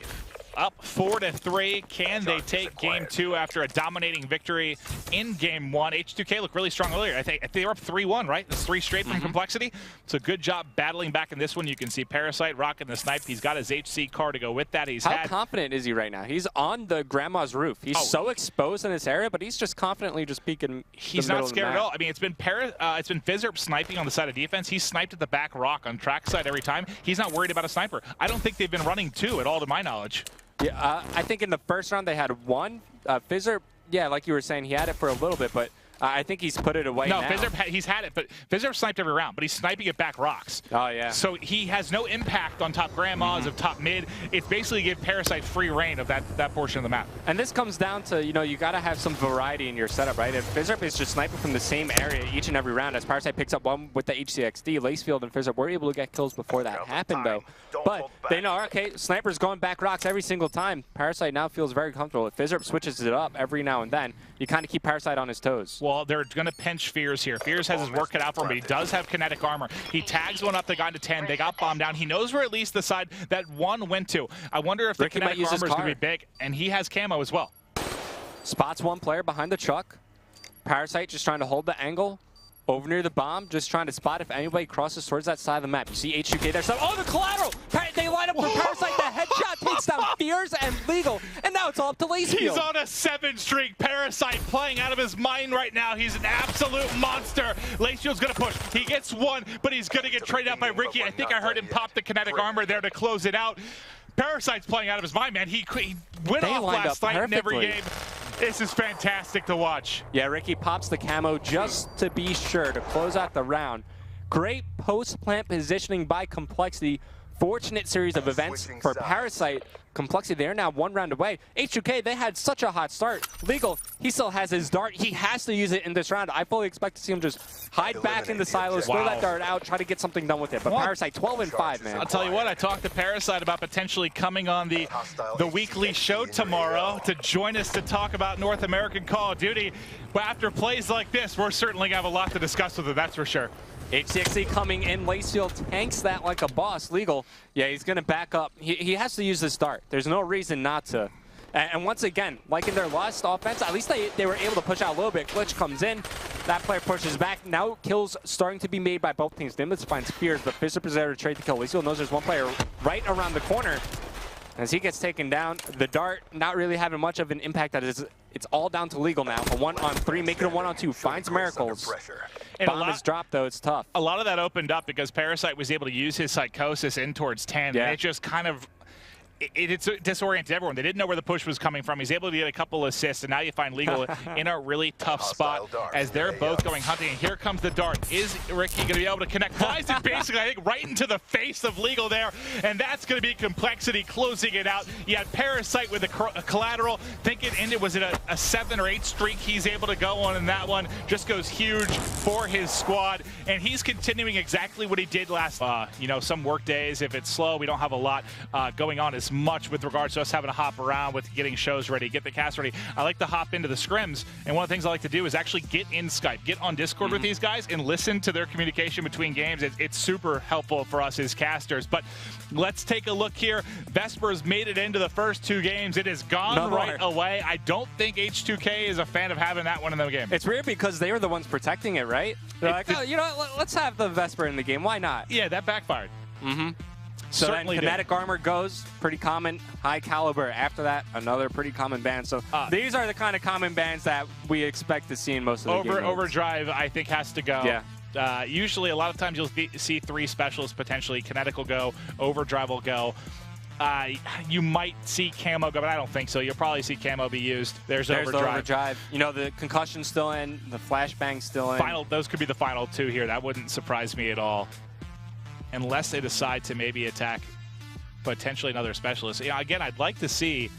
S1: Up 4-3. Can they take game 2 after a dominating victory in game 1? H2K looked really strong earlier. I think they were up 3-1, right? It's 3 straight from Complexity. So good job battling back in this one. You can see Parasite rocking the snipe. He's got his HC car to go with that.
S3: How confident is he right now? He's on the grandma's roof. He's so exposed in this area, but he's just confidently just peeking.
S1: He's not scared at all. I mean, it's been Fizzer sniping on the side of defense. He's sniped at the back rock on track side every time. He's not worried about a sniper. I don't think they've been running 2 at all, to my knowledge.
S3: Yeah, I think in the first round they had 1. Fizzer, yeah, like you were saying, he had it for a little bit, but I think he's put it away now.
S1: No, he's had it, but Fizzer sniped every round, but he's sniping at back rocks.
S3: Oh, yeah.
S1: So he has no impact on top grandmas of top mid. It's basically give Parasite free reign of that portion of the map.
S3: And this comes down to, you know, you got to have some variety in your setup, right? If Fizzer is just sniping from the same area each and every round, as Parasite picks up one with the HCXD, Lacefield and Fizzer were able to get kills before that happened, though. But they know, okay, Sniper's going back rocks every single time. Parasite now feels very comfortable. If Fizzer switches it up every now and then, you kind of keep Parasite on his toes.
S1: Well, they're going to pinch Fears here. Fears has his work cut out for him, but he does have kinetic armor. He tags one up, they got to 10. They got bombed down. He knows where at least the side that 1 went to. I wonder if the kinetic armor is going to be big, and he has camo as well.
S3: Spots one player behind the truck. Parasite just trying to hold the angle. Over near the bomb, just trying to spot if anybody crosses towards that side of the map. You see H2K there. So, oh, the collateral! They line up for Parasite. The headshot takes down Fears and Legal, and now it's all up to Lacefield.
S1: He's on a 7 streak. Parasite playing out of his mind right now. He's an absolute monster. Lacefield's going to push. He gets 1, but he's going to get traded out by Ricky. I think I heard him pop the kinetic armor there to close it out. Parasite's playing out of his mind, man. He went off last night in every game. This is fantastic to watch.
S3: Yeah, Ricky pops the camo just to be sure to close out the round. Great post-plant positioning by Complexity, fortunate series of events for Parasite. Complexity, they're now 1 round away. H2K, they had such a hot start. Legal, he still has his dart. He has to use it in this round. I fully expect to see him just hide back in the silos, throw that dart out, try to get something done with it. But Parasite, 12-5, man.
S1: I'll tell you what, I talked to Parasite about potentially coming on the weekly show tomorrow to join us to talk about North American Call of Duty. But after plays like this, we're certainly going to have a lot to discuss with it, that's for sure.
S3: HCXC coming in, Lacefield tanks that like a boss. Legal, yeah, he's going to back up. He has to use this dart. There's no reason not to. And once again, like in their last offense, at least they were able to push out a little bit. Glitch comes in, that player pushes back. Now kills starting to be made by both teams. Nimbus finds Spears, but Fizzler is there to trade the kill. Lacefield knows there's one player right around the corner. As he gets taken down, the dart not really having much of an impact. It's all down to Legal now. A 1-on-3, making a 1-on-2. Finds Miracles.
S1: And
S3: Bomb is dropped, though. It's tough.
S1: A lot of that opened up because Parasite was able to use his Psychosis in towards 10.
S3: Yeah.
S1: And it just kind of... It's disoriented everyone. They didn't know where the push was coming from. He's able to get a couple assists, and now you find Legal in a really tough spot as they're both going hunting. And here comes the dart. Is Ricky going to be able to connect? Flies it basically, I think, right into the face of Legal there, and that's going to be Complexity closing it out. You had Parasite with a collateral. Think it ended, was it a 7 or 8 streak he's able to go on in that one? Just goes huge for his squad, and he's continuing exactly what he did last. You know, some work days, if it's slow, we don't have a lot going on as much with regards to us having to hop around with getting shows ready, get the cast ready. I like to hop into the scrims, and one of the things I like to do is actually get in Skype, get on Discord with these guys, and listen to their communication between games. It's super helpful for us as casters. But let's take a look here. Vespers made it into the first 2 games. It has gone right away. I don't think H2K is a fan of having that one in the game.
S3: It's weird because they were the ones protecting it, right? They're like, oh, you know what, let's have the Vesper in the game. Why not?
S1: Yeah, that backfired.
S3: So certainly then kinetic armor goes, pretty common. High caliber, after that, another pretty common ban. So these are the kind of common bans that we expect to see in most of the game modes.
S1: Overdrive, I think, has to go.
S3: Yeah.
S1: Usually, a lot of times, you'll see 3 specialists potentially. Kinetic will go, Overdrive will go. You might see Camo go, but I don't think so. You'll probably see Camo be used. There's Overdrive.
S3: You know, the Concussion's still in, the Flashbang's still in.
S1: Those could be the final 2 here. That wouldn't surprise me at all. Unless they decide to maybe attack potentially another specialist. You know, again, I'd like to see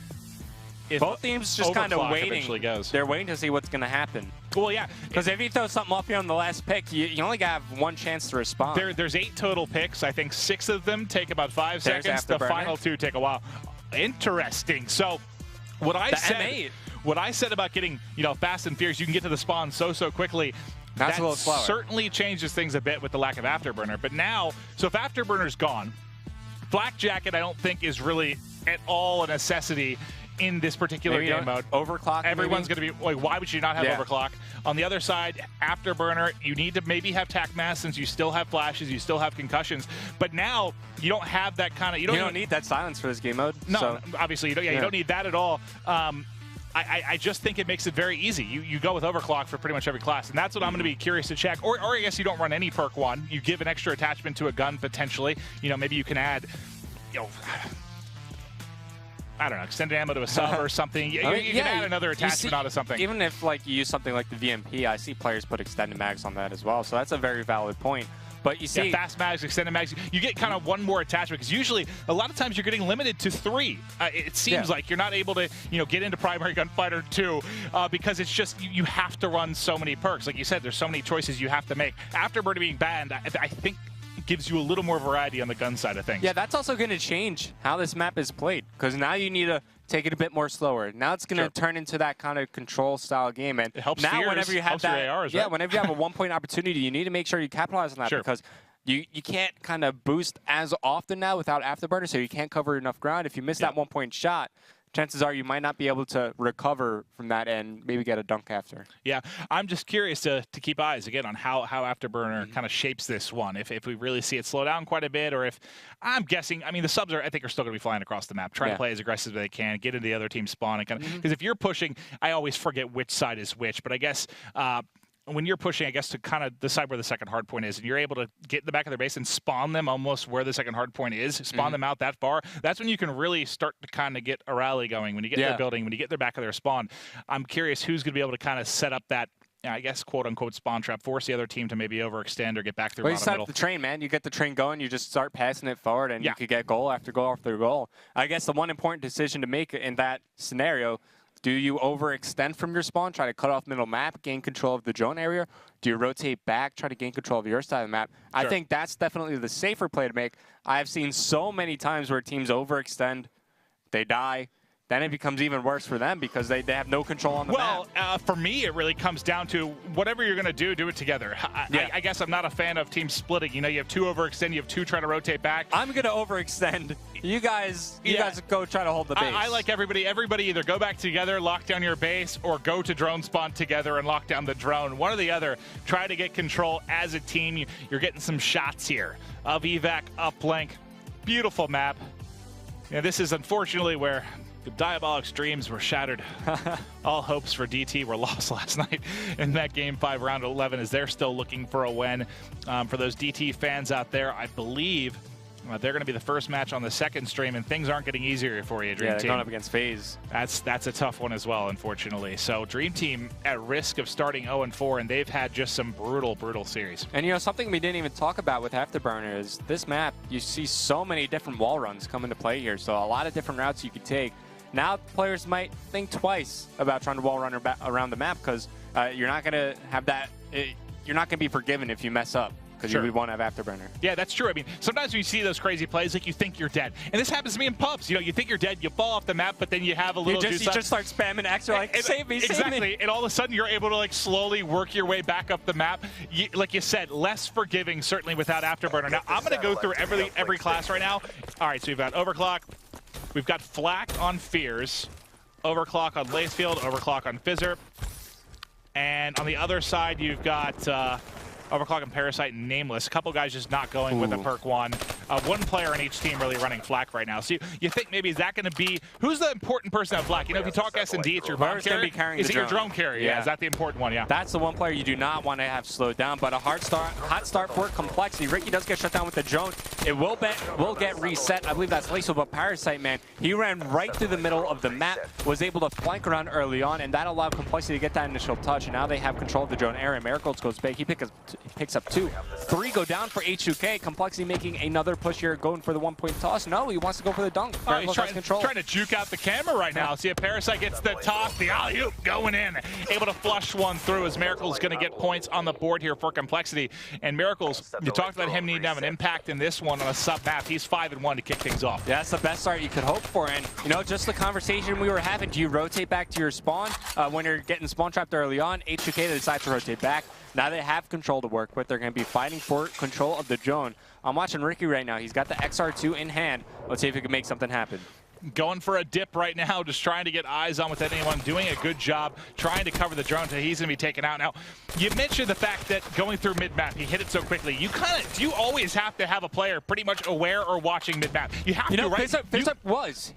S1: if
S3: both teams just kind of waiting.
S1: Goes.
S3: They're waiting to see what's going to happen.
S1: Well, yeah.
S3: Because if you throw something up here on the last pick, you only have 1 chance to respond.
S1: There's 8 total picks. I think 6 of them take about 5 seconds. The final 2 take a while. Interesting. So what I said about getting, you know, fast and fierce, you can get to the spawn so quickly.
S3: That's a little slower.
S1: Certainly changes things a bit with the lack of Afterburner. But now, so if Afterburner's gone, Flak Jacket I don't think is really at all a necessity in this particular game mode.
S3: Overclock.
S1: Everyone's going to be like, why would you not have Overclock? On the other side, Afterburner, you need to maybe have Tac Mass since you still have flashes, you still have concussions. But now you don't have that kind of.
S3: You don't need that silence for this game mode.
S1: No,
S3: so.
S1: obviously you don't. You don't need that at all. I just think it makes it very easy. You go with Overclock for pretty much every class, and that's what I'm going to be curious to check. Or I guess you don't run any perk 1. You give an extra attachment to a gun potentially. You know, maybe you can add, you know, I don't know, extended ammo to a sub or something. You can add another attachment onto something.
S3: Even if like you use something like the VMP, I see players put extended mags on that as well. So that's a very valid point. But you see,
S1: fast mags, extended mags, you get kind of 1 more attachment because usually a lot of times you're getting limited to 3. It seems like you're not able to, you know, get into Primary Gunfighter 2 because it's just you have to run so many perks. Like you said, there's so many choices you have to make. Afterburner being banned, I think it gives you a little more variety on the gun side of things.
S3: Yeah, that's also going to change how this map is played because now you need to take it a bit more slower. Now it's going to turn into that kind of control style game, and
S1: it helps
S3: now whenever you have that,
S1: ARs,
S3: whenever you have a 1-point opportunity, you need to make sure you capitalize on that because you can't kind of boost as often now without Afterburner, so you can't cover enough ground. If you miss that 1-point shot, chances are you might not be able to recover from that and maybe get a dunk after.
S1: Yeah, I'm just curious to keep eyes, again, on how Afterburner kind of shapes this one. If we really see it slow down quite a bit, or if, I'm guessing, I mean, the subs I think are still going to be flying across the map, trying to play as aggressive as they can, get into the other team's spawn. And kind of, because if you're pushing, I always forget which side is which, but I guess when you're pushing, I guess, to kind of decide where the second hard point is, and you're able to get in the back of their base and spawn them almost where the second hard point is, spawn them out that far, that's when you can really start to kind of get a rally going. When you get their building, when you get their back of their spawn, I'm curious who's going to be able to kind of set up that I guess, quote-unquote spawn trap, force the other team to maybe overextend or get back through
S3: well, you
S1: bottom
S3: start
S1: middle.
S3: the train, man. You get the train going, you just start passing it forward, and you could get goal after goal after goal. I guess the one important decision to make in that scenario, do you overextend from your spawn, try to cut off middle map, gain control of the drone area? Do you rotate back, try to gain control of your side of the map? Sure. I think that's definitely the safer play to make. I've seen so many times where teams overextend, they die. Then it becomes even worse for them because they have no control on the map.
S1: Well, for me, it really comes down to whatever you're going to do it together. I guess I'm not a fan of teams splitting. You know, you have 2 overextend, you have 2 trying to rotate back.
S3: I'm going to overextend. You guys go try to hold the base.
S1: I like everybody either go back together, lock down your base, or go to drone spawn together and lock down the drone. One or the other. Try to get control as a team. You're getting some shots here of evac uplink. Beautiful map. Yeah, this is unfortunately where the Diabolic's dreams were shattered. All hopes for DT were lost last night in that Game 5 round 11 as they're still looking for a win. For those DT fans out there, I believe they're going to be the first match on the second stream, and things aren't getting easier for you, Dream Team.
S3: Yeah, they're going up against FaZe.
S1: That's a tough one as well, unfortunately. So Dream Team at risk of starting 0-4, and they've had just some brutal, brutal series.
S3: And, you know, something we didn't even talk about with Afterburner is this map, you see so many different wall runs come into play here, so a lot of different routes you could take. Now players might think twice about trying to wall run around the map because you're not going to have that. You're not going to be forgiven if you mess up because you won't have Afterburner. Yeah, that's true. I mean, sometimes when you see those crazy plays, like you think you're dead. And this happens to me in pubs. You know, you think you're dead, you fall off the map, but then you have a little juice. You just start spamming X, you're like, save me, save me.
S1: Exactly. And all of a sudden you're able to like slowly work your way back up the map. Like you said, less forgiving certainly without Afterburner. Now, I'm going to go through every class right now. All right, so we've got Overclock. We've got Flak on Fears, Overclock on Lacefield, Overclock on Fizzer. And on the other side, you've got Overclock and Parasite and Nameless. A couple guys just not going with a perk 1. One player on each team really running Flak right now. So you think maybe is that going to be, who's the important person at Flak? You know, if you talk S&D, it's your bomb carrier. Is it your drone carrier? Yeah, is that the important one? Yeah.
S3: That's the one player you do not want to have slowed down, but a hot start for Complexity. Ricky does get shut down with the drone. It will get reset. I believe that's Lacefield, but Parasite, man, he ran right through the middle of the map, was able to flank around early on, and that allowed Complexity to get that initial touch, and now they have control of the drone area. Miracles goes big. He picks up 2. 3 go down for H2K. Complexity making another push here, going for the 1-point toss. No, he wants to go for the dunk.
S1: He's trying to juke out the camera right now. See if Parasite gets the toss, the alley-oop going in. Able to flush one through as Miracle's going to get points on the board here for Complexity. And Miracles, you talked about him needing to have an impact in this one on a sub-map. He's 5-1 to kick things off.
S3: Yeah, that's the best start you could hope for. And, you know, just the conversation we were having, do you rotate back to your spawn when you're getting spawn trapped early on? H2K, they decide to rotate back. Now they have control to work with. They're going to be fighting for control of the drone. I'm watching Ricky right now. He's got the XR2 in hand. Let's see if he can make something happen.
S1: Going for a dip right now, just trying to get eyes on with anyone, doing a good job, trying to cover the drone until he's going to be taken out. Now, you mentioned the fact that going through mid-map, he hit it so quickly. Do you always have to have a player pretty much aware or watching mid-map? You have to, right?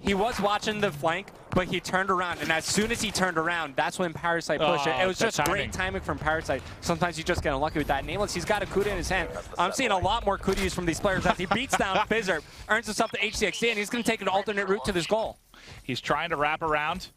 S3: He was watching the flank, but he turned around, and as soon as he turned around, that's when Parasite pushed it. It was just great timing from Parasite. Sometimes you just get unlucky with that. Nameless, he's got a Kuda in his hand. I'm seeing a lot more Kudas from these players as he beats down Fizzer, earns himself the HCXD, and he's going to take an alternate route to this goal.
S1: He's trying to wrap around.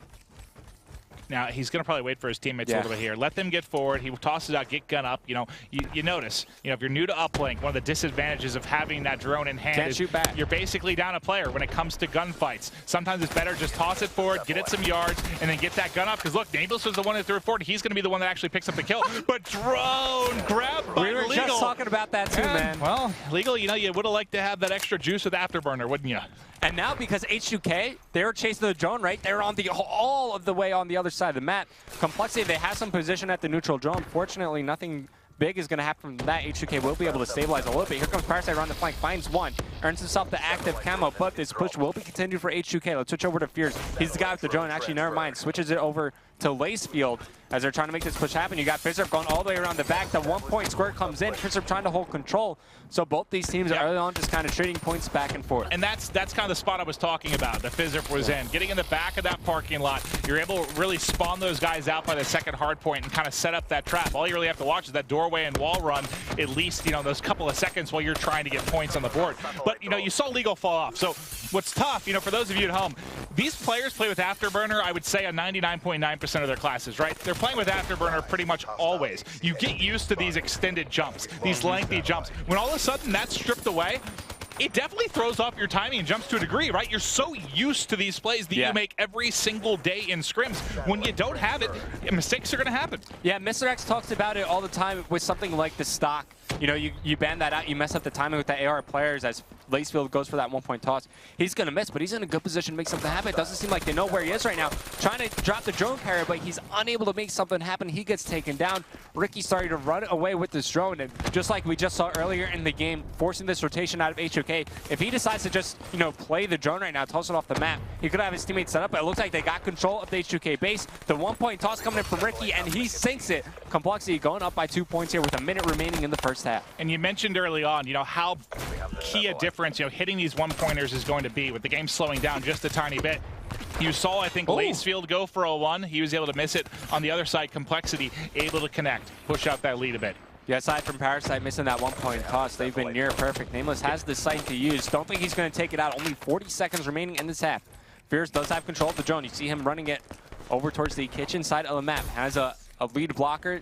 S1: Now, he's going to probably wait for his teammates a little bit here. Let them get forward. He tosses out, get gun up. You know, you notice, you know, if you're new to uplink, one of the disadvantages of having that drone in hand is
S3: shoot back.
S1: You're basically down a player when it comes to gunfights. Sometimes it's better just toss it forward, get it some yards, and then get that gun up. Because look, Nameless was the one that threw it forward. He's going to be the one that actually picks up the kill. But drone grabbed by Legal.
S3: We were just talking about that too, man.
S1: Well, Legal, you know, you would have liked to have that extra juice with Afterburner, wouldn't you?
S3: And now, because H2K, they were chasing the drone, right? They were on all of the way on the other side of the map. Complexity, they have some position at the neutral drone. Fortunately, nothing big is going to happen from that. H2K will be able to stabilize a little bit. Here comes Parasite around the flank, finds one, earns himself the active camo, but this push will be continued for H2K. Let's switch over to Fears. He's the guy with the drone. Actually, never mind. Switches it over to Lacefield as they're trying to make this push happen. You got Fizzer going all the way around the back. The 1-point square comes in. Fizzer trying to hold control. So both these teams are early on just kind of trading points back and forth.
S1: And that's kind of the spot I was talking about. The Fizzer was in. Getting in the back of that parking lot, you're able to really spawn those guys out by the second hard point and kind of set up that trap. All you really have to watch is that doorway and wall run at least, you know, those couple of seconds while you're trying to get points on the board. But, you know, you saw Legal fall off. So what's tough, you know, for those of you at home, These players play with Afterburner, I would say, on 99.9% of their classes, right? They're playing with Afterburner pretty much always. You get used to these extended jumps, these lengthy jumps. When all of a sudden that's stripped away, it definitely throws off your timing and jumps to a degree, right? You're so used to these plays that you make every single day in scrims. When you don't have it, mistakes are going to happen.
S3: Yeah, Mr. X talks about it all the time with something like the stock. You know, you ban that out, you mess up the timing with the AR players as Lacefield goes for that one-point toss. He's going to miss, but he's in a good position to make something happen. It doesn't seem like they know where he is right now. Trying to drop the drone carrier, but he's unable to make something happen. He gets taken down. Ricky starting to run away with this drone, and just like we just saw earlier in the game, forcing this rotation out of H2K. If he decides to just, you know, play the drone right now, toss it off the map, he could have his teammates set up, but it looks like they got control of the H2K base. The one-point toss coming in from Ricky, and he sinks it. Complexity going up by 2 points here with a minute remaining in the first half.
S1: And you mentioned early on, you know, how key a difference, you know, hitting these one-pointers is going to be with the game slowing down just a tiny bit. You saw, I think, Lacefield go for a 1. He was able to miss it. On the other side, Complexity able to connect, push out that lead a bit.
S3: Yeah, aside from Parasite missing that one-point toss, they've been near perfect. Nameless has the sight to use. Don't think he's going to take it out. Only 40 seconds remaining in this half. Fierce does have control of the drone. You see him running it over towards the kitchen side of the map. Has a lead blocker.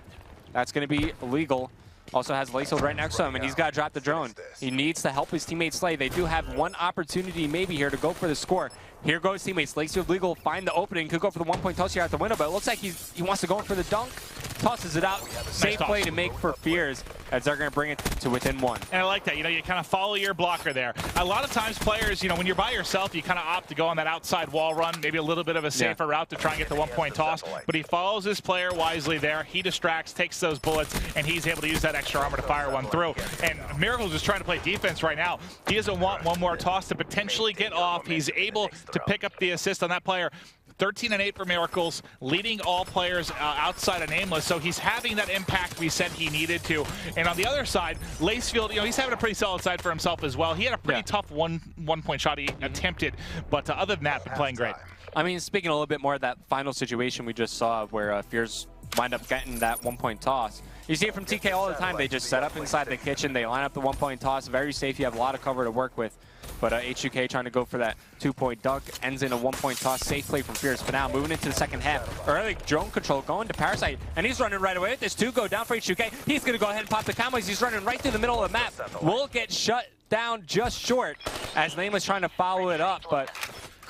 S3: That's going to be illegal. Also has Lacefield right next to him, and he's got to drop the drone. He needs to help his teammates slay. They do have one opportunity maybe here to go for the score. Here goes teammates. Lacefield Legal find the opening. Could go for the one-point toss here out the window, but it looks like he wants to go in for the dunk. Tosses it out. Safe play to make for Fears as they're going to bring it to within 1.
S1: And I like that. You know, you kind of follow your blocker there. A lot of times players, you know, when you're by yourself, you kind of opt to go on that outside wall run, maybe a little bit of a safer route to try and get the one-point toss. But he follows his player wisely there. He distracts, takes those bullets, and he's able to use that extra armor to fire one through. And Miracle's just trying to play defense right now. He doesn't want one more toss to potentially get off. He's able to pick up the assist on that player. 13 and 8 for Miracles, leading all players outside of Nameless, so he's having that impact we said he needed to. And on the other side, Lacefield, you know, he's having a pretty solid side for himself as well. He had a pretty tough one-point shot he attempted, but other than that, been playing great.
S3: I mean, speaking a little bit more of that final situation we just saw where Fears wind up getting that one-point toss. You see it from TK all the time. They just set up inside the kitchen. They line up the one-point toss. Very safe. You have a lot of cover to work with. But H2K trying to go for that 2-point dunk. Ends in a one-point toss. Safe play from Fierce. But now moving into the second half. Early drone control going to Parasite. And he's running right away with this 2 go down for H2K. He's going to go ahead and pop the combos. He's running right through the middle of the map. Will get shut down just short as Nameless trying to follow it up. But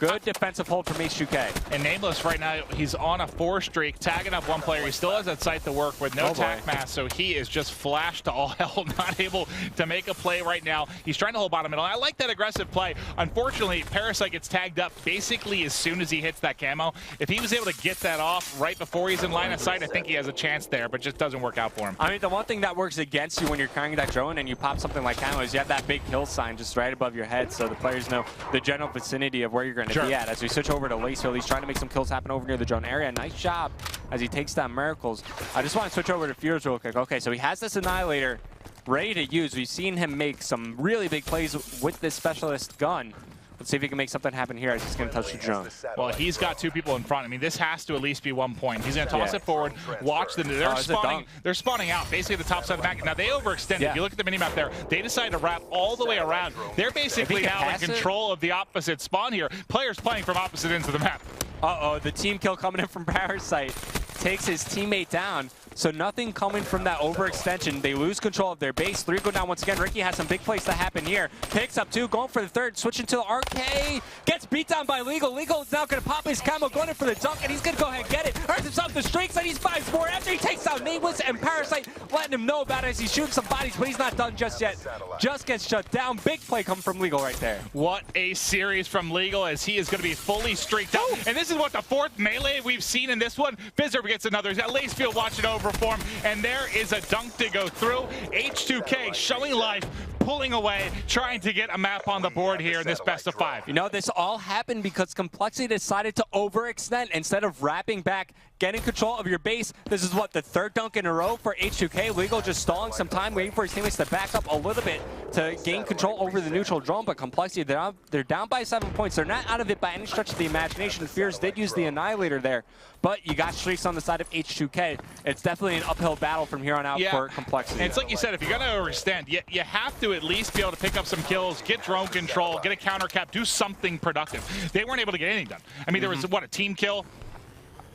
S3: good defensive hold from H2K.
S1: And Nameless right now, he's on a 4 streak, tagging up one player. He still has that sight to work with, no tack mass, so he is just flashed to all hell, not able to make a play right now. He's trying to hold bottom middle. I like that aggressive play. Unfortunately, Parasite gets tagged up basically as soon as he hits that camo. If he was able to get that off right before he's in line of sight, I think he has a chance there, but just doesn't work out for him.
S3: I mean, the one thing that works against you when you're carrying that drone and you pop something like camo is you have that big kill sign just right above your head, so the players know the general vicinity of where you're going to be at. As we switch over to Lacefield, he's trying to make some kills happen over near the drone area. Nice job as he takes down Miracles. I just want to switch over to Fears real quick. Okay, so he has this Annihilator ready to use. We've seen him make some really big plays with this specialist gun. Let's see if he can make something happen here as he's going to touch the drone. Well,
S1: he's got 2 people in front. I mean, this has to at least be 1 point. He's going to toss it forward. Watch them. They're spawning out basically the top side of the map. Now, they overextended. If you look at the minimap there, they decided to wrap all the way around. They're basically now in control of the opposite spawn here. Players playing from opposite ends of the map.
S3: Uh-oh, the team kill coming in from Parasite. Takes his teammate down. So nothing coming from that overextension. They lose control of their base. 3 go down once again. Ricky has some big plays to happen here. Picks up 2, going for the 3rd. Switching to the RK. Gets beat down by Legal. Legal is now going to pop his camo, going in for the dunk, and he's going to go ahead and get it. Earns himself the streaks, and he's 5-4 after he takes out Nameless and Parasite, letting him know about it as he's shooting some bodies, but he's not done just yet. Just gets shut down. Big play coming from Legal right there.
S1: What a series from Legal as he is going to be fully streaked out. And this is what the 4th melee we've seen in this one. Fizzer gets another. He's got Lacefield watching over for him, and there is a dunk to go through. H2K showing life, pulling away, trying to get a map on the board here in this best of 5.
S3: You know, this all happened because Complexity decided to overextend instead of wrapping back, getting control of your base. This is what, the 3rd dunk in a row for H2K. Legal just stalling some time, waiting for his teammates to back up a little bit. to gain control over the neutral drone, but Complexity, they're down by 7 points. They're not out of it by any stretch of the imagination. Fierce did use the Annihilator there, but you got streaks on the side of H2K. It's definitely an uphill battle from here on out for Complexity.
S1: And it's like you said, if you're going to overextend, you have to at least be able to pick up some kills, get drone control, get a counter cap, do something productive. They weren't able to get anything done. I mean, there was, what, a team kill?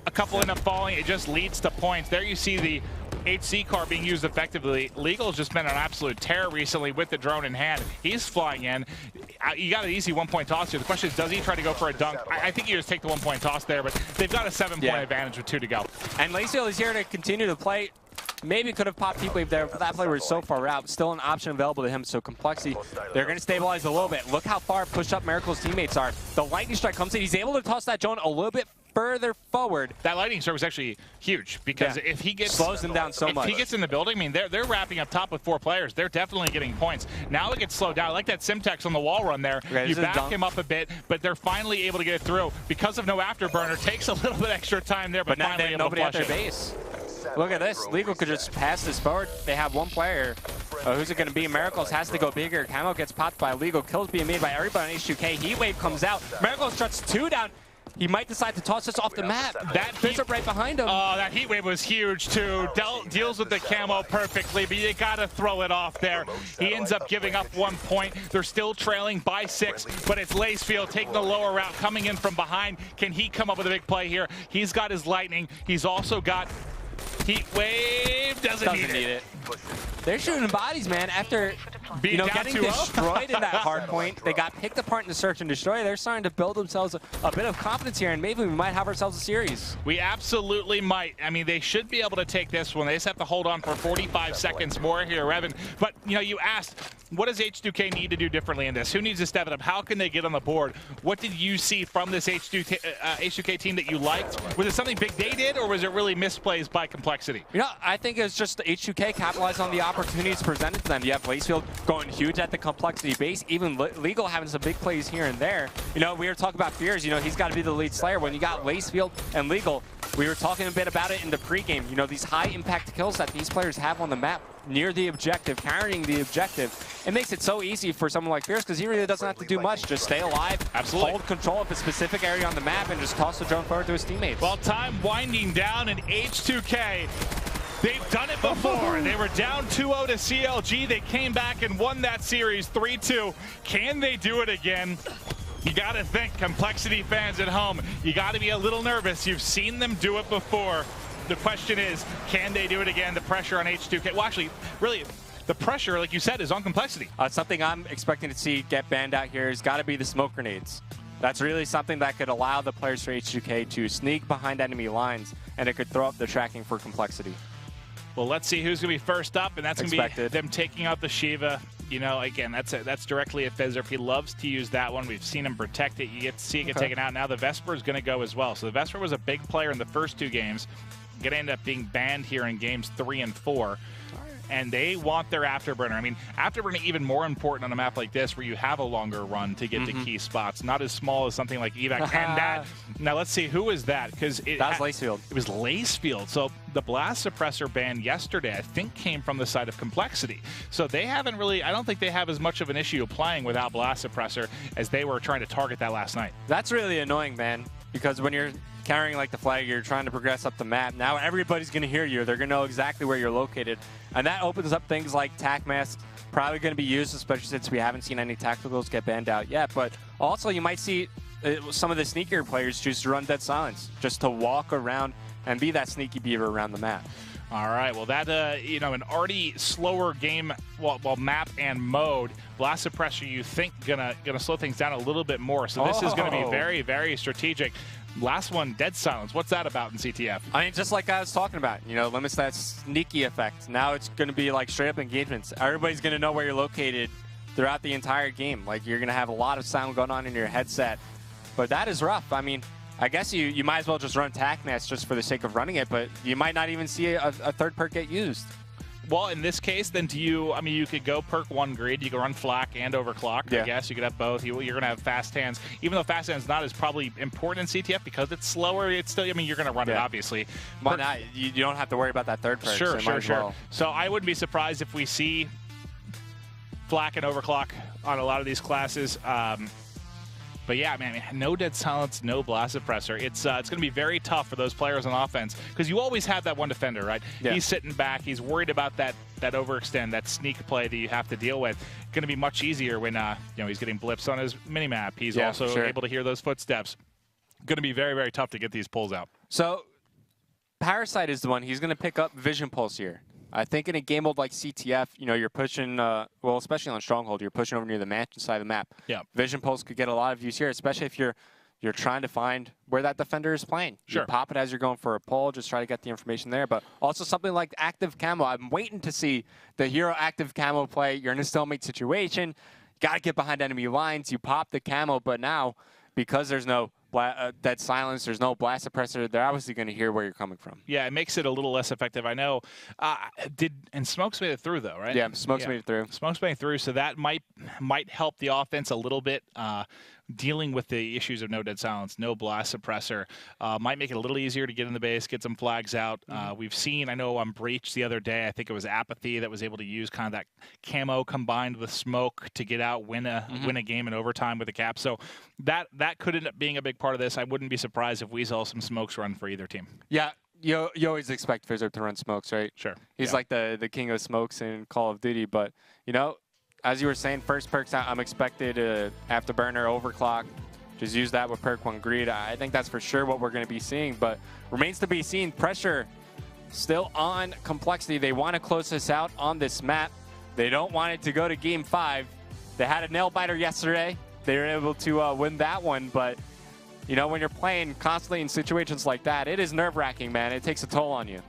S1: A couple end up falling. It just leads to points. There you see the HC car being used effectively. Legal's just been an absolute tear recently with the drone in hand. He's flying in. You got an easy 1-point toss here. The question is, does he try to go for a dunk? I think you just take the 1-point toss there, but they've got a 7-point advantage with 2 to go.
S3: And Lacefield is here to continue to play. Maybe could have popped Heatwave there, but that play was so far out. Still an option available to him, so Complexity, they're going to stabilize a little bit. Look how far pushed up Miracle's teammates are. The Lightning Strike comes in. He's able to toss that drone a little bit further forward.
S1: That lightning strike was actually huge because if he gets
S3: slows them down so much.
S1: If he gets in the building, I mean, they're wrapping up top with 4 players. They're definitely getting points. Now it gets slowed down. I like that Simtex on the wall run there. You back him up a bit, but they're finally able to get it through because of no afterburner. Takes a little bit extra time there, but finally able
S3: nobody
S1: to
S3: at their base. Look at this. Legal could just pass this forward. They have 1 player. Who's it going to be? Miracles has to go bigger. Camo gets popped by Legal. Kills being made by everybody on H2K. Heatwave comes out. Miracles shuts 2 down. He might decide to toss this off the map. That Fizz up right behind him.
S1: Oh, that Heatwave was huge too. Deals with the camo perfectly, but you gotta throw it off there. He ends up giving up 1 point. They're still trailing by 6, but it's Lacefield taking the lower route, coming in from behind. Can he come up with a big play here? He's got his lightning. He's also got Heatwave. Doesn't need it.
S3: They're shooting bodies, man. After getting destroyed in that hard point, they got picked apart in the search and destroy. They're starting to build themselves a bit of confidence here, and maybe we might have ourselves a series.
S1: We absolutely might. I mean, they should be able to take this one. They just have to hold on for 45 seconds more here, Evan. But, you asked, what does H2K need to do differently in this? Who needs to step it up? How can they get on the board? What did you see from this H2K team that you liked? Was it something big they did, or was it really misplays by Complexity?
S3: I think it's just H2K capitalized on the opportunities presented to them. You have Lacefield going huge at the Complexity base, even Legal having some big plays here and there. We were talking about Fears, he's got to be the lead slayer. When you got Lacefield and Legal, we were talking a bit about it in the pregame. These high impact kills that these players have on the map near the objective, carrying the objective. It makes it so easy for someone like Fierce because he really doesn't have to do much. Just stay alive, hold control of a specific area on the map, and just toss the drone forward to his teammates.
S1: Well, time winding down, and H2K, they've done it before. They were down 2-0 to CLG. They came back and won that series 3-2. Can they do it again? You got to think, Complexity fans at home, you got to be a little nervous. You've seen them do it before. The question is, can they do it again? The pressure on H2K. Well, actually, really, the pressure, like you said, is on Complexity.
S3: Something I'm expecting to see get banned out here has got to be the smoke grenades. That's really something that could allow the players for H2K to sneak behind enemy lines, and it could throw up the tracking for Complexity.
S1: Well, let's see who's going to be first up, and that's going to be them taking out the Shiva. Again, that's directly at Fizzerp. He loves to use that one. We've seen him protect it. You get to see it get taken out. Now the Vesper is going to go as well. So the Vesper was a big player in the first 2 games. Going to end up being banned here in games 3 and 4. And they want their afterburner. I mean, afterburner even more important on a map like this where you have a longer run to get to key spots. Not as small as something like Evac. And that, now let's see, who is that? Because
S3: that was Lacefield.
S1: It was Lacefield. So the blast suppressor ban yesterday, I think, came from the side of Complexity. So they haven't really, I don't think they have as much of an issue playing without blast suppressor as they were trying to target that last night.
S3: That's really annoying, man, because when you're carrying like the flag, you're trying to progress up the map. Now everybody's going to hear you. They're going to know exactly where you're located. And that opens up things like tac masks, probably going to be used, especially since we haven't seen any tacticals get banned out yet. But also you might see some of the sneakier players choose to run Dead Silence, just to walk around and be that sneaky beaver around the map.
S1: All right, well, that, an already slower game, well, map and mode, blast suppressor, you think, gonna slow things down a little bit more. So this is going to be very, very strategic. Last one, Dead Silence. What's that about in CTF?
S3: I mean, just like I was talking about, limits that sneaky effect. Now it's going to be like straight up engagements. Everybody's going to know where you're located throughout the entire game. Like, you're going to have a lot of sound going on in your headset. But that is rough. I mean, I guess you might as well just run tac mask just for the sake of running it, but you might not even see a third perk get used.
S1: Well, in this case, then you could go perk 1 greed. You could run flak and overclock. I guess you could have both. You're going to have fast hands. Even though fast hands not as probably important in CTF because it's slower, it's still, you're going to run it, obviously.
S3: Why not? You don't have to worry about that third perk.
S1: Sure. So I wouldn't be surprised if we see flak and overclock on a lot of these classes. But yeah, man, no dead silence, no blast suppressor. It's going to be very tough for those players on offense because you always have that one defender, right? Yeah. He's sitting back. He's worried about that overextend, that sneak play that you have to deal with. Going to be much easier when he's getting blips on his minimap. He's also able to hear those footsteps. Going to be very, very tough to get these pulls out.
S3: So Parasite is the one. He's going to pick up Vision Pulse here. I think in a game mode like CTF, you're pushing, well, especially on Stronghold, you're pushing over near the mansion side of the map.
S1: Yeah.
S3: Vision Pulse could get a lot of use here, especially if you're trying to find where that defender is playing.
S1: Sure.
S3: You pop it as you're going for a pull, just try to get the information there. But also something like active camo. I'm waiting to see the hero active camo play. You're in a stalemate situation. Got to get behind enemy lines. You pop the camo, but now, because there's no dead silence, there's no blast suppressor, they're obviously going to hear where you're coming from.
S1: Yeah, it makes it a little less effective. I know. And Smokes made it through, though, right?
S3: Yeah, Smokes made it through.
S1: Smokes made it through, so that might help the offense a little bit. Dealing with the issues of no dead silence, no blast suppressor, might make it a little easier to get in the base, get some flags out. We've seen, I know on Breach the other day, I think it was Apathy that was able to use kind of that camo combined with smoke to get out, win a game in overtime with a cap. So that could end up being a big part of this. I wouldn't be surprised if we saw some smokes run for either team. Yeah.
S3: You always expect Fizzard to run smokes, right?
S1: Sure.
S3: He's like the king of smokes in Call of Duty, but as you were saying, first perks I'm expected Afterburner, Overclock. Just use that with perk 1 Greed. I think that's for sure what we're going to be seeing, but remains to be seen. Pressure still on Complexity. They want to close this out on this map. They don't want it to go to Game 5. They had a nail biter yesterday. They were able to win that one, but when you're playing constantly in situations like that, it is nerve-wracking, man. It takes a toll on you.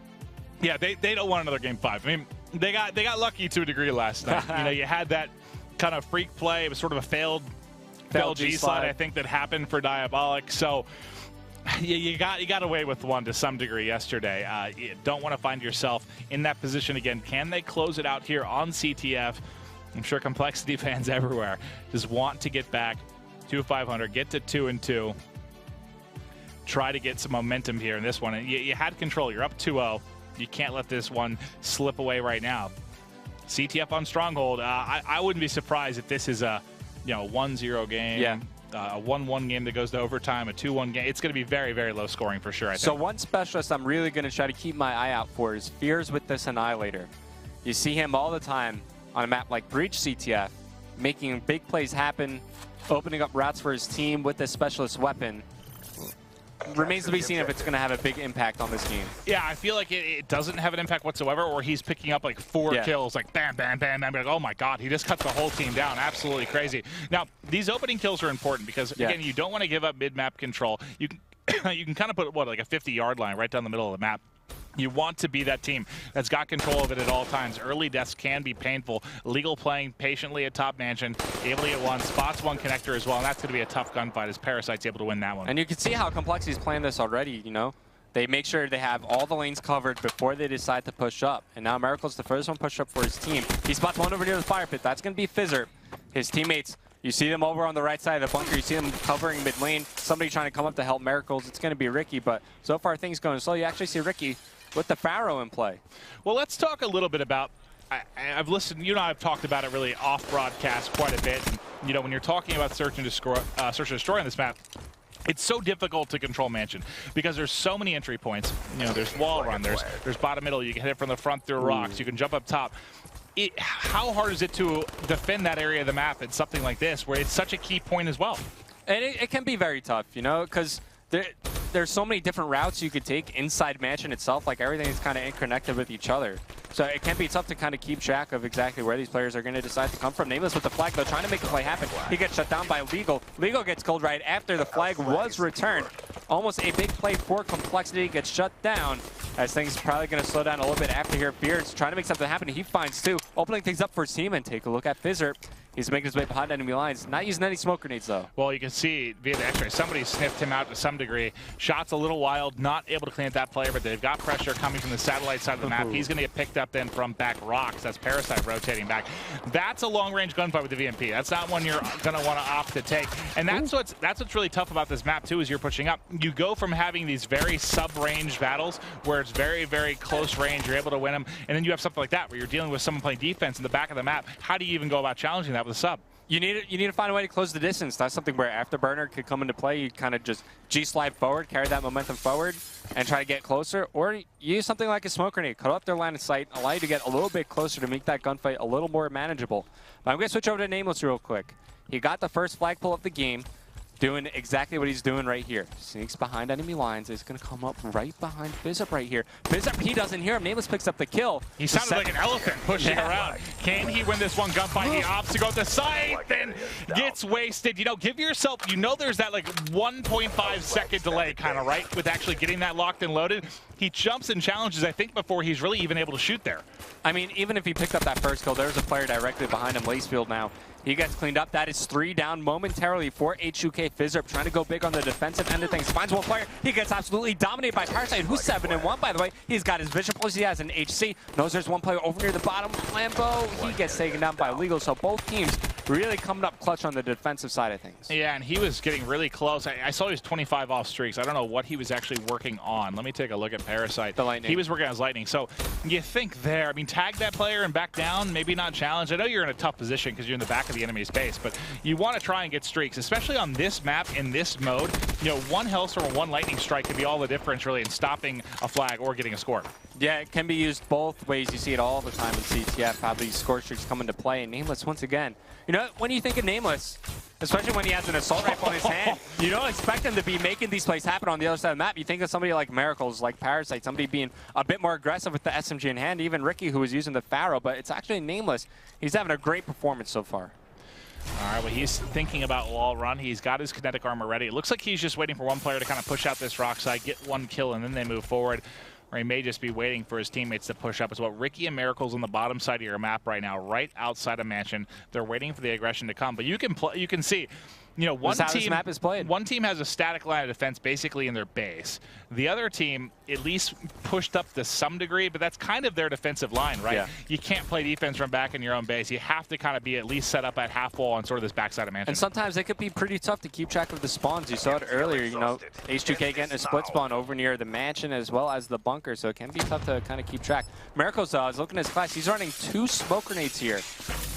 S1: Yeah, they don't want another Game 5. I mean, they got lucky to a degree last night. You had that kind of freak play. It was sort of a failed G-slide, I think, that happened for Diabolic. So you got away with one to some degree yesterday. You don't want to find yourself in that position again. Can they close it out here on CTF? I'm sure Complexity fans everywhere just want to get back to 500, get to 2-2, try to get some momentum here in this one. And you had control. You're up 2-0. You can't let this one slip away right now. CTF on Stronghold, I wouldn't be surprised if this is a 1-0 game, a 1-1 game that goes to overtime, a 2-1 game. It's going to be very, very low scoring for sure, I think.
S3: So one specialist I'm really going to try to keep my eye out for is Fears with this Annihilator. You see him all the time on a map like Breach CTF, making big plays happen, opening up routes for his team with this specialist weapon. Remains to be seen if it's going to have a big impact on this game.
S1: Yeah, I feel like it doesn't have an impact whatsoever, or he's picking up like 4 kills, like bam, bam, bam, bam. Like, oh my God, he just cuts the whole team down. Absolutely crazy. Now, these opening kills are important because, again, you don't want to give up mid-map control. You can kind of put, like a 50-yard line right down the middle of the map. You want to be that team that's got control of it at all times. Early deaths can be painful. Legal playing patiently at top mansion, able to get one, spots one connector as well, and that's going to be a tough gunfight as Parasite's able to win that one.
S3: And you can see how Complexity's playing this already, They make sure they have all the lanes covered before they decide to push up. And now Miracle's the first one push up for his team. He spots one over near the fire pit. That's going to be Fizzer. His teammates, you see them over on the right side of the bunker. You see them covering mid lane. Somebody trying to come up to help Miracles. It's going to be Ricky, but so far things going slow. You actually see Ricky with the Pharaoh in play.
S1: Well, let's talk a little bit about, I've listened, I've talked about it really off broadcast quite a bit. And, when you're talking about search and destroy on this map, it's so difficult to control mansion because there's so many entry points. There's wall run, there's bottom middle, you can hit it from the front through rocks, you can jump up top. How hard is it to defend that area of the map at something like this where it's such a key point as well?
S3: And it can be very tough, because there's so many different routes you could take inside mansion itself. Like everything is kind of interconnected with each other. So it can be tough to kind of keep track of exactly where these players are going to decide to come from. Nameless with the flag, though, trying to make the play happen. He gets shut down by Legal. Legal gets killed right after the flag was returned. Almost a big play for Complexity. Gets shut down as things probably going to slow down a little bit after here. Beard's trying to make something happen. He finds 2, opening things up for his team. And take a look at Fizzer. He's making his way behind enemy lines. Not using any smoke grenades, though.
S1: Well, you can see via the X-ray, somebody sniffed him out to some degree. Shots a little wild, not able to clean up that player, but they've got pressure coming from the satellite side of the map. He's going to get picked up then from back rocks. That's Parasite rotating back. That's a long-range gunfight with the VMP. That's not one you're going to want to opt to take. And that's what's really tough about this map, too, is you're pushing up. You go from having these very sub-range battles where it's very, very close range. You're able to win them. And then you have something like that where you're dealing with someone playing defense in the back of the map. How do you even go about challenging that with a sub?
S3: You need to find a way to close the distance. That's something where Afterburner could come into play. You kind of just G-slide forward, carry that momentum forward, and try to get closer. Or use something like a smoke grenade. Cut off their line of sight, allow you to get a little bit closer to make that gunfight a little more manageable. But I'm going to switch over to Nameless real quick. He got the first flag pull of the game, doing exactly what he's doing right here. Sneaks behind enemy lines. He's going to come up right behind Fizzup right here. Fizzup, he doesn't hear him. Nameless picks up the kill.
S1: He sounded like an elephant pushing around. Can he win this one gunfight? He opts to go to the side, then gets wasted. You know, give yourself, you know there's that like 1.5 second delay kind of, right, with actually getting that locked and loaded. He jumps and challenges, I think, before he's really even able to shoot there.
S3: I mean, even if he picked up that first kill, there's a player directly behind him, Lacefield now. He gets cleaned up. That is 3 down momentarily for H2K. Fizzup trying to go big on the defensive end of things. Finds one player. He gets absolutely dominated by Parasite, who's 7-1, by the way. He's got his vision plus he has an HC. Knows there's one player over near the bottom. Lambo, he gets taken down by Legal. So both teams really coming up clutch on the defensive side of things.
S1: Yeah, and he was getting really close. I saw he was 25 off streaks. I don't know what he was actually working on. Let me take a look at Parasite.
S3: The Lightning.
S1: He was working on his Lightning. So you think there, I mean, tag that player and back down, maybe not challenge. I know you're in a tough position because you're in the back of the enemy's base, but you want to try and get streaks, especially on this map in this mode. You know, one Hellstorm or one Lightning Strike can be all the difference really in stopping a flag or getting a score.
S3: Yeah, it can be used both ways. You see it all the time in CTF, how these score streaks come into play. And Nameless, once again, you know, when you think of Nameless, especially when he has an assault rifle in his hand, you don't expect him to be making these plays happen on the other side of the map. You think of somebody like Miracles, like Parasite, somebody being a bit more aggressive with the SMG in hand, even Ricky, who was using the Pharaoh, but it's actually Nameless. He's having a great performance so far.
S1: All right, well, he's thinking about wall run. He's got his kinetic armor ready. It looks like he's just waiting for one player to kind of push out this rock side, get one kill, and then they move forward. Or he may just be waiting for his teammates to push up as well. Ricky and Miracle's on the bottom side of your map right now, right outside of Mansion. They're waiting for the aggression to come. But you can see, you know, one team has a static line of defense basically in their base. The other team at least pushed up to some degree, but that's kind of their defensive line, right? Yeah. You can't play defense from back in your own base. You have to kind of be at least set up at half wall on sort of this backside of Mansion.
S3: And sometimes it could be pretty tough to keep track of the spawns. You saw it earlier, you know, H2K getting a split spawn over near the Mansion as well as the bunker, so it can be tough to kind of keep track. Miracles, I was looking at his class. He's running 2 smoke grenades here.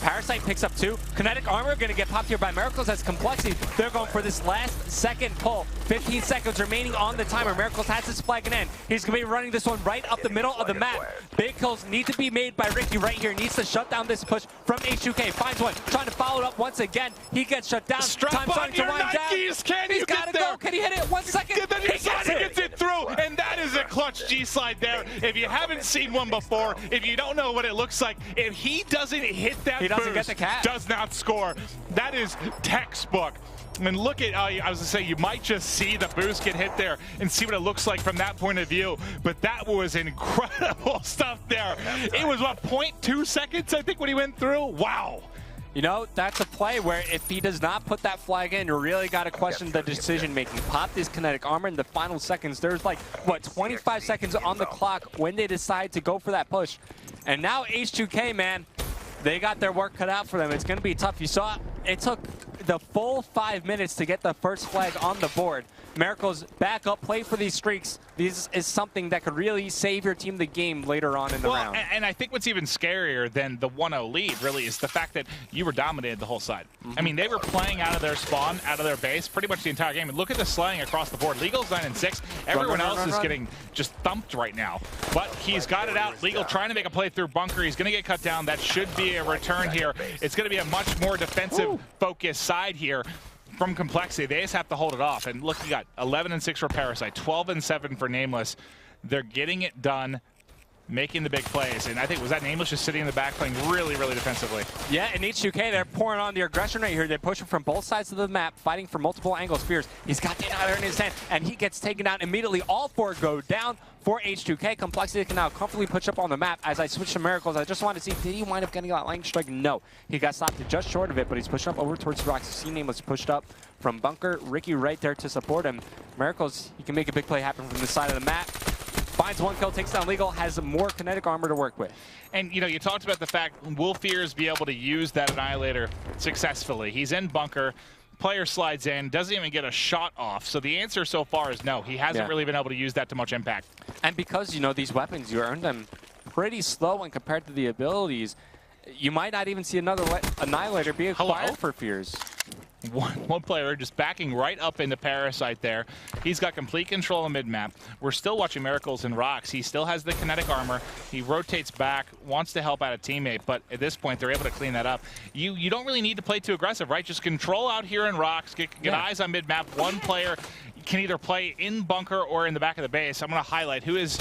S3: Parasite picks up 2. Kinetic armor going to get popped here by Miracles as Complexity. They're going for this last second pull. 15 seconds remaining on the timer. Miracles has his flag in hand. He's going to be running this one right up the middle of the map. Big kills need to be made by Ricky right here. Needs to shut down this push from H2K. Finds one. Trying to follow it up once again. He gets shut down.
S1: Time starting to wind down. He's got to go.
S3: Can he hit it? 1 second.
S1: He gets it through, and that is a clutch G-slide there. If you haven't seen one before, if you don't know what it looks like, if he doesn't hit that
S3: he doesn't
S1: boost,
S3: get the catch.
S1: Does not score. That is textbook. I mean, look at, I was going to say, you might just see the boost get hit there and see what it looks like from that point of view. But that was incredible stuff there. It was, what, 0.2 seconds, I think, when he went through? Wow.
S3: You know, that's a play where if he does not put that flag in, you really got to question the decision-making. Pop this kinetic armor in the final seconds. There's like, what, 25 seconds on the clock when they decide to go for that push. And now H2K, man, they got their work cut out for them. It's going to be tough. You saw it took the full 5 minutes to get the first flag on the board. Miracles back up, play for these streaks. This is something that could really save your team the game later on in the round.
S1: And I think what's even scarier than the 1-0 lead, really, is the fact that you were dominated the whole side. I mean, they were playing out of their spawn, out of their base, pretty much the entire game. And look at the slaying across the board. Legal's 9-6. Everyone else is getting just thumped right now. But he's got it out. Legal trying to make a play through bunker. He's going to get cut down. That should be a return here. It's going to be a much more defensive-focused side here. From Complexity, they just have to hold it off. And look, you got 11-6 for Parasite, 12-7 for Nameless. They're getting it done. making the big plays. And I think, was that Nameless just sitting in the back playing really, really defensively?
S3: Yeah, and H2K, they're pouring on the aggression right here. They're pushing from both sides of the map, fighting for multiple angles. Fierce, he's got the Annihilator in his hand, and he gets taken down immediately. All four go down for H2K. Complexity can now comfortably push up on the map. As I switch to Miracles, I just want to see, did he wind up getting that lightning strike? No. He got stopped just short of it, but he's pushing up over towards the rocks. See Nameless pushed up from bunker. Ricky right there to support him. Miracles, he can make a big play happen from the side of the map. Finds one kill, takes down Legal, has more kinetic armor to work with.
S1: And, you know, you talked about the fact, will Fears be able to use that Annihilator successfully? He's in bunker. Player slides in, doesn't even get a shot off. So the answer so far is no. He hasn't really been able to use that to much impact.
S3: And because, you know, these weapons, you earn them pretty slow when compared to the abilities, you might not even see another Annihilator be acquired for Fears.
S1: One player just backing right up into Parasite there. He's got complete control of mid-map. We're still watching Miracles and Rocks. He still has the kinetic armor. He rotates back, wants to help out a teammate, but at this point, they're able to clean that up. You don't really need to play too aggressive, right? Just control out here in Rocks, get eyes on mid-map. One player can either play in bunker or in the back of the base. I'm going to highlight who is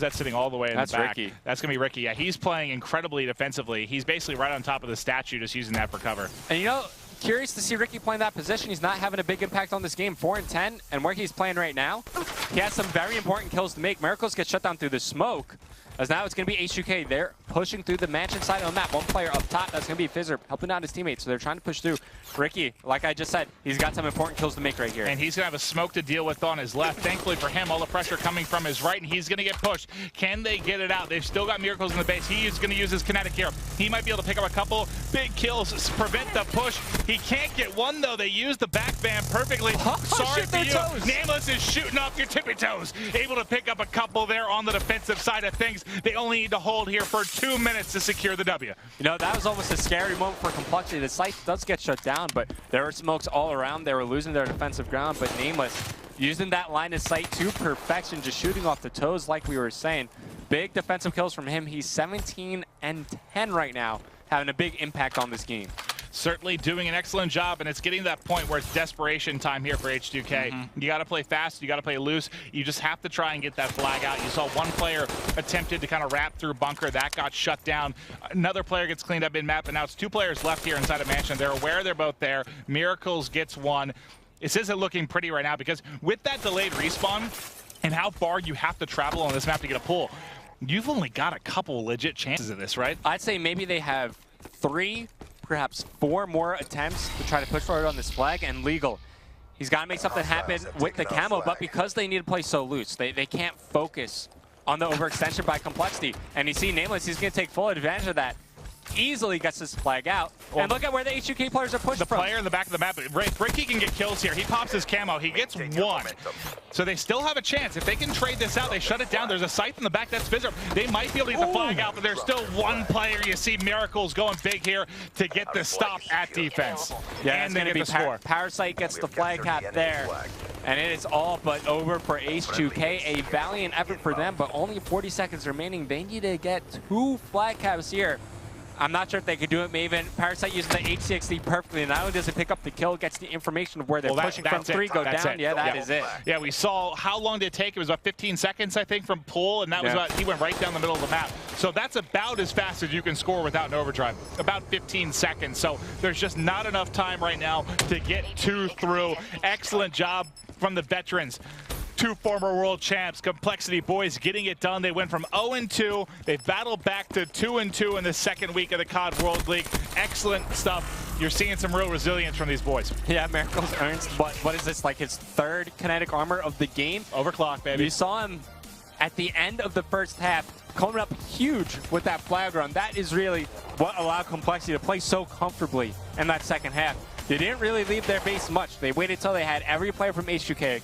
S1: that sitting all the way in the back?
S3: That's Ricky.
S1: That's going to be Ricky. Yeah, he's playing incredibly defensively. He's basically right on top of the statue, just using that for cover.
S3: And you know, curious to see Ricky playing that position. He's not having a big impact on this game. 4 and 10, and where he's playing right now, he has some very important kills to make. Miracles get shut down through the smoke, as now it's going to be H2K. They're pushing through the mansion side of the map. One player up top, that's going to be Fizzzer, helping out his teammates. So they're trying to push through. Ricky, like I just said, he's got some important kills to make right here.
S1: And he's going to have a smoke to deal with on his left. Thankfully for him, all the pressure coming from his right, and he's going to get pushed. Can they get it out? They've still got Miracles in the base. He is going to use his kinetic here. He might be able to pick up a couple big kills, prevent the push. He can't get one, though. They use the back bam perfectly. Sorry for you. Toes. Nameless is shooting off your tippy toes. Able to pick up a couple there on the defensive side of things. They only need to hold here for 2 minutes to secure the W.
S3: You know, that was almost a scary moment for Complexity. The site does get shut down, but there were smokes all around. They were losing their defensive ground, but Nameless using that line of sight to perfection, just shooting off the toes like we were saying. Big defensive kills from him. He's 17 and 10 right now, having a big impact on this game.
S1: Certainly doing an excellent job, and it's getting to that point where it's desperation time here for H2K. You got to play fast, you got to play loose. You just have to try and get that flag out. You saw one player attempted to kind of wrap through bunker. That got shut down. Another player gets cleaned up in map, and now it's 2 players left here inside of mansion. They're aware they're both there. Miracles gets one. This isn't looking pretty right now, because with that delayed respawn and how far you have to travel on this map to get a pull, you've only got a couple legit chances of this, right?
S3: I'd say maybe they have 3, perhaps 4 more attempts to try to push forward on this flag, and Legal, he's got to make something happen with the camo, but because they need to play so loose, they can't focus on the overextension by Complexity. And you see Nameless, he's going to take full advantage of that. Easily gets this flag out. And look at where the H2K players are pushed from.
S1: The player in the back of the map, Ricky can get kills here. He pops his camo. He gets 1. So they still have a chance. If they can trade this out, they shut it down. There's a scythe in the back. That's Fizzzer. They might be able to get the flag out, but there's still 1 player. You see Miracles going big here to get the stop at defense.
S3: Yeah,
S1: and they get the score.
S3: Parasite gets the flag cap there. And it is all but over for H2K. A valiant effort for them, but only 40 seconds remaining. They need to get 2 flag caps here. I'm not sure if they could do it, Maven. Parasite using the HCXD perfectly. Not only does it pick up the kill, gets the information of where they're pushing from 3, go down. Yeah, that is it.
S1: Yeah, we saw how long did it take. It was about 15 seconds, I think, from pull, and that was about, he went right down the middle of the map. So that's about as fast as you can score without an overdrive, about 15 seconds. So there's just not enough time right now to get 2 through. Excellent job from the veterans. 2 former world champs, Complexity boys getting it done. They went from 0-2. They battled back to 2-2 in the second week of the COD World League. Excellent stuff. You're seeing some real resilience from these boys.
S3: Yeah, Miracles earns, what is this, like his 3rd kinetic armor of the game?
S1: Overclock, baby.
S3: You saw him at the end of the first half coming up huge with that flag run. That is really what allowed Complexity to play so comfortably in that second half. They didn't really leave their base much. They waited till they had every player from H2K